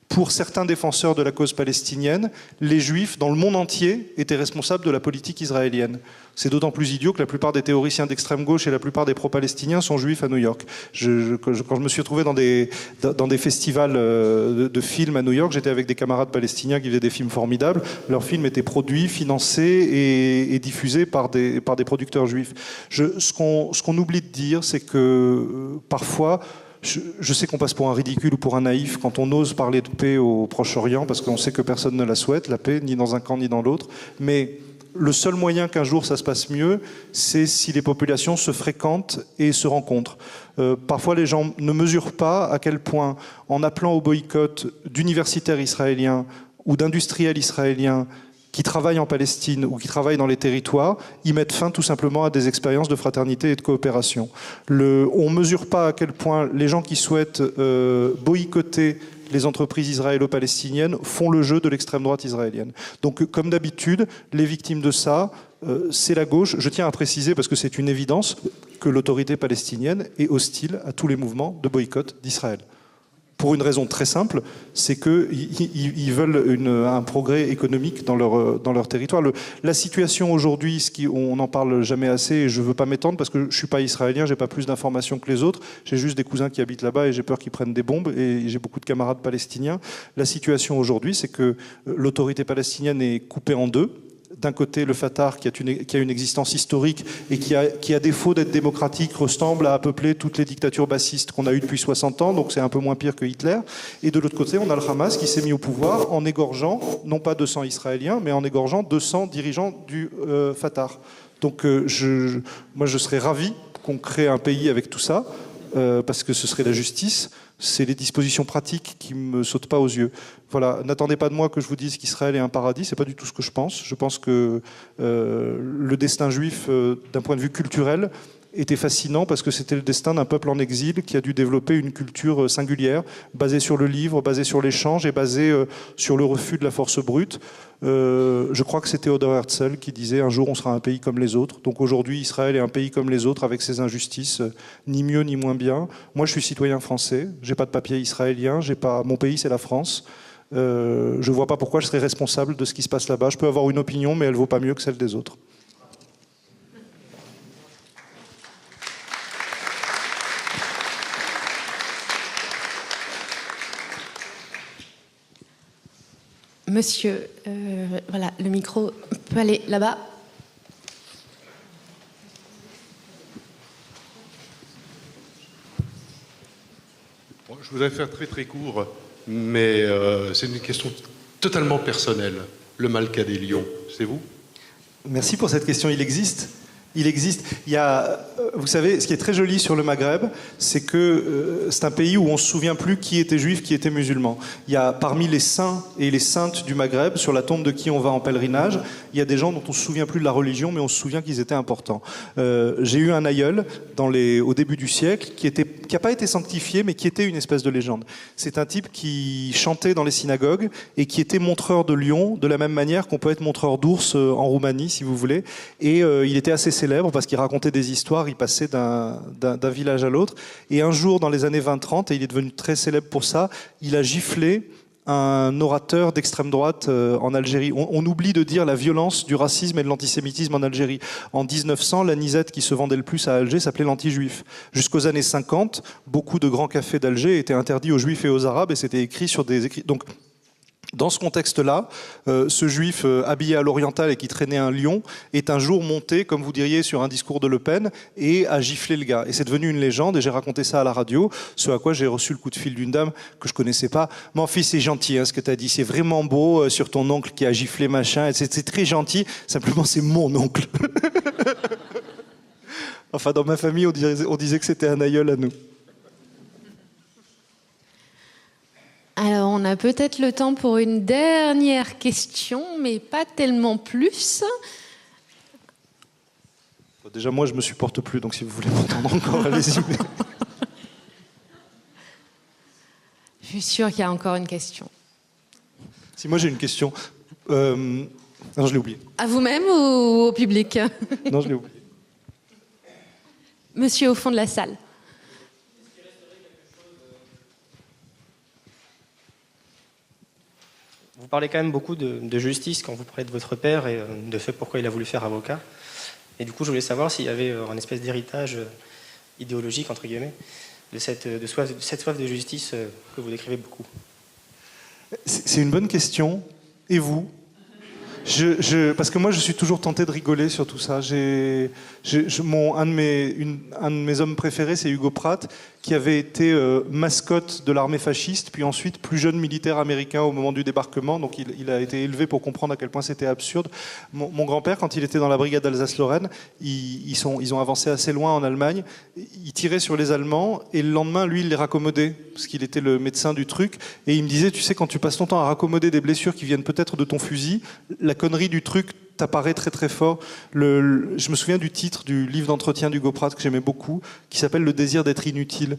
pour certains défenseurs de la cause palestinienne, les juifs dans le monde entier étaient responsables de la politique israélienne. C'est d'autant plus idiot que la plupart des théoriciens d'extrême gauche et la plupart des pro-palestiniens sont juifs à New York. Quand je me suis retrouvé dans des festivals de films à New York, j'étais avec des camarades palestiniens qui faisaient des films formidables. Leurs films étaient produits, financés et diffusés par des producteurs juifs. Ce qu'on oublie de dire, c'est que parfois... Je sais qu'on passe pour un ridicule ou pour un naïf quand on ose parler de paix au Proche-Orient, parce qu'on sait que personne ne la souhaite, la paix, ni dans un camp ni dans l'autre. Mais le seul moyen qu'un jour ça se passe mieux, c'est si les populations se fréquentent et se rencontrent. Parfois, les gens ne mesurent pas à quel point, en appelant au boycott d'universitaires israéliens ou d'industriels israéliens qui travaillent en Palestine ou qui travaillent dans les territoires, ils mettent fin tout simplement à des expériences de fraternité et de coopération. On ne mesure pas à quel point les gens qui souhaitent boycotter les entreprises israélo-palestiniennes font le jeu de l'extrême droite israélienne. Donc, comme d'habitude, les victimes de ça, c'est la gauche. Je tiens à préciser, parce que c'est une évidence, que l'autorité palestinienne est hostile à tous les mouvements de boycott d'Israël. Pour une raison très simple, c'est qu'ils veulent un progrès économique dans leur territoire. La situation aujourd'hui, on n'en parle jamais assez, et je ne veux pas m'étendre parce que je ne suis pas israélien, je n'ai pas plus d'informations que les autres, j'ai juste des cousins qui habitent là-bas et j'ai peur qu'ils prennent des bombes, et j'ai beaucoup de camarades palestiniens. La situation aujourd'hui, c'est que l'autorité palestinienne est coupée en deux. D'un côté, le Fatah, qui a une existence historique et qui, à défaut d'être démocratique, ressemble à peupler toutes les dictatures bassistes qu'on a eues depuis 60 ans, donc c'est un peu moins pire que Hitler. Et de l'autre côté, on a le Hamas qui s'est mis au pouvoir en égorgeant, non pas 200 Israéliens, mais en égorgeant 200 dirigeants du Fatah. Donc moi, je serais ravi qu'on crée un pays avec tout ça. parce que ce serait la justice. C'est les dispositions pratiques qui me sautent pas aux yeux. Voilà, n'attendez pas de moi que je vous dise qu'Israël est un paradis, c'est pas du tout ce que je pense. Je pense que le destin juif, d'un point de vue culturel, était fascinant parce que c'était le destin d'un peuple en exil qui a dû développer une culture singulière, basée sur le livre, basée sur l'échange et basée sur le refus de la force brute. Je crois que c'est Theodor Herzl qui disait « Un jour, on sera un pays comme les autres ». Donc aujourd'hui, Israël est un pays comme les autres avec ses injustices, ni mieux ni moins bien. Moi, je suis citoyen français, j'ai pas de papier israélien, mon pays, c'est la France. Je vois pas pourquoi je serais responsable de ce qui se passe là-bas. Je peux avoir une opinion, mais elle vaut pas mieux que celle des autres. Monsieur, voilà, le micro peut aller là-bas. Bon, je voudrais faire très très court, mais c'est une question totalement personnelle. Le Malka des lions, c'est vous? Merci pour cette question. Il existe. Il existe. Il y a, vous savez, ce qui est très joli sur le Maghreb, c'est que c'est un pays où on ne se souvient plus qui était juif, qui était musulman. Il y a parmi les saints et les saintes du Maghreb, sur la tombe de qui on va en pèlerinage, il y a des gens dont on ne se souvient plus de la religion, mais on se souvient qu'ils étaient importants. J'ai eu un aïeul au début du siècle qui n'a pas été sanctifié, mais qui était une espèce de légende. C'est un type qui chantait dans les synagogues et qui était montreur de lions, de la même manière qu'on peut être montreur d'ours en Roumanie, si vous voulez. Et il était assez célèbre parce qu'il racontait des histoires, il passait d'un village à l'autre. Et un jour, dans les années 20-30, et il est devenu très célèbre pour ça, il a giflé un orateur d'extrême droite en Algérie. On oublie de dire la violence du racisme et de l'antisémitisme en Algérie. En 1900, l'anisette qui se vendait le plus à Alger s'appelait l'anti-juif. Jusqu'aux années 50, beaucoup de grands cafés d'Alger étaient interdits aux juifs et aux arabes et c'était écrit sur des écrits. Donc, dans ce contexte-là, ce juif habillé à l'oriental et qui traînait un lion est un jour monté, comme vous diriez, sur un discours de Le Pen et a giflé le gars. Et c'est devenu une légende et j'ai raconté ça à la radio, ce à quoi j'ai reçu le coup de fil d'une dame que je connaissais pas. « Mon fils, c'est gentil hein, ce que tu as dit, c'est vraiment beau sur ton oncle qui a giflé machin, c'est très gentil, simplement c'est mon oncle. » Enfin, dans ma famille, on disait que c'était un aïeul à nous. Alors, on a peut-être le temps pour une dernière question, mais pas tellement plus. Déjà, moi, je me supporte plus, donc si vous voulez m'entendre encore, allez-y. Je suis sûre qu'il y a encore une question. Si, moi, j'ai une question. Non, je l'ai oublié. À vous-même ou au public? Non, je l'ai oublié. Monsieur au fond de la salle. Vous parlez quand même beaucoup de justice quand vous parlez de votre père et de ce pourquoi il a voulu faire avocat. Et du coup, je voulais savoir s'il y avait un espèce d'héritage idéologique, entre guillemets, de cette soif de justice que vous décrivez beaucoup. C'est une bonne question. Et vous ? Parce que moi, je suis toujours tenté de rigoler sur tout ça. Un de mes hommes préférés, c'est Hugo Pratt, qui avait été mascotte de l'armée fasciste, puis ensuite plus jeune militaire américain au moment du débarquement. Donc il a été élevé pour comprendre à quel point c'était absurde. Mon grand-père, quand il était dans la brigade Alsace-Lorraine, ils ont avancé assez loin en Allemagne. Il tirait sur les Allemands et le lendemain, lui, il les raccommodait, parce qu'il était le médecin du truc. Et il me disait, tu sais, quand tu passes ton temps à raccommoder des blessures qui viennent peut-être de ton fusil, la connerie du truc t'apparaît très très fort. Je me souviens du titre du livre d'entretien d'Hugo Pratt que j'aimais beaucoup, qui s'appelle « Le désir d'être inutile ».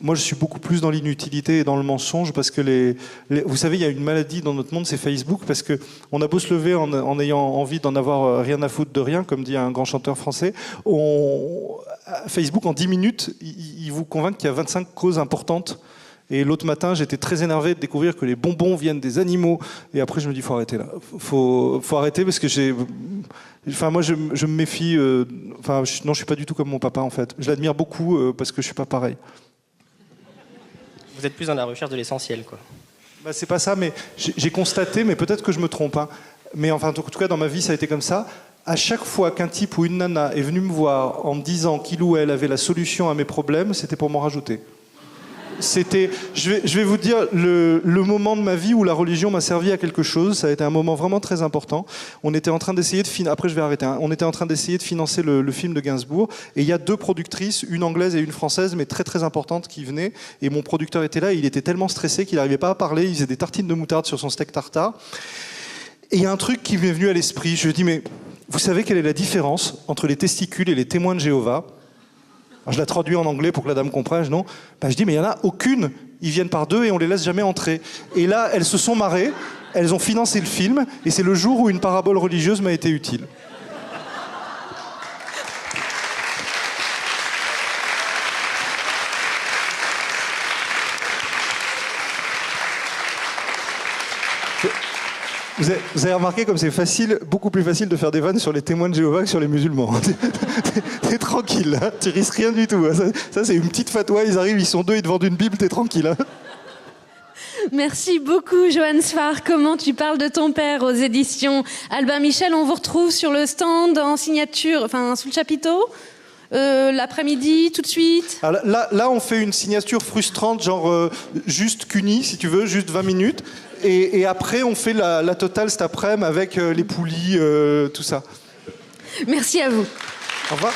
Moi, je suis beaucoup plus dans l'inutilité et dans le mensonge parce que vous savez, il y a une maladie dans notre monde, c'est Facebook, parce que on a beau se lever en ayant envie d'en avoir rien à foutre de rien, comme dit un grand chanteur français. Facebook, en 10 minutes, il vous convainc qu'il y a 25 causes importantes. Et l'autre matin, j'étais très énervé de découvrir que les bonbons viennent des animaux. Et après, je me dis, faut arrêter là. Faut arrêter parce que moi, je me méfie. Non, je suis pas du tout comme mon papa, en fait. Je l'admire beaucoup parce que je suis pas pareil. Vous êtes plus dans la recherche de l'essentiel, quoi. Bah, c'est pas ça, mais j'ai constaté, mais peut-être que je me trompe. Hein. Mais enfin, en tout cas, dans ma vie, ça a été comme ça. À chaque fois qu'un type ou une nana est venu me voir en me disant qu'il ou elle avait la solution à mes problèmes, c'était pour m'en rajouter. Je vais vous dire le moment de ma vie où la religion m'a servi à quelque chose. Ça a été un moment vraiment très important. On était en train d'essayer après je vais arrêter. On était en train d'essayer de financer le film de Gainsbourg. Et il y a 2 productrices, une anglaise et une française, mais très très importantes, qui venaient. Et mon producteur était là. Et il était tellement stressé qu'il n'arrivait pas à parler. Il faisait des tartines de moutarde sur son steak tartare. Et il y a un truc qui m'est venu à l'esprit. Je lui ai dit, mais vous savez quelle est la différence entre les testicules et les témoins de Jéhovah ? Alors, je la traduis en anglais pour que la dame comprenne, non ? Ben, je dis, mais il n'y en a aucune. Ils viennent par 2 et on les laisse jamais entrer. Et là, elles se sont marrées, elles ont financé le film, et c'est le jour où une parabole religieuse m'a été utile. Vous avez remarqué comme c'est facile, beaucoup plus facile de faire des vannes sur les témoins de Jéhovah que sur les musulmans. T'es tranquille, hein, tu risques rien du tout. Hein. Ça, c'est une petite fatwa, ils arrivent, ils sont 2, ils te vendent une Bible, t'es tranquille. Hein. Merci beaucoup, Johan Sfar. Comment tu parles de ton père aux éditions Albin Michel. On vous retrouve sur le stand, en signature, enfin sous le chapiteau, l'après-midi, tout de suite. Alors là, on fait une signature frustrante, genre juste CUNY, si tu veux, juste 20 minutes. Et après, on fait la totale cet après-midi avec les poulies, tout ça. Merci à vous. Au revoir.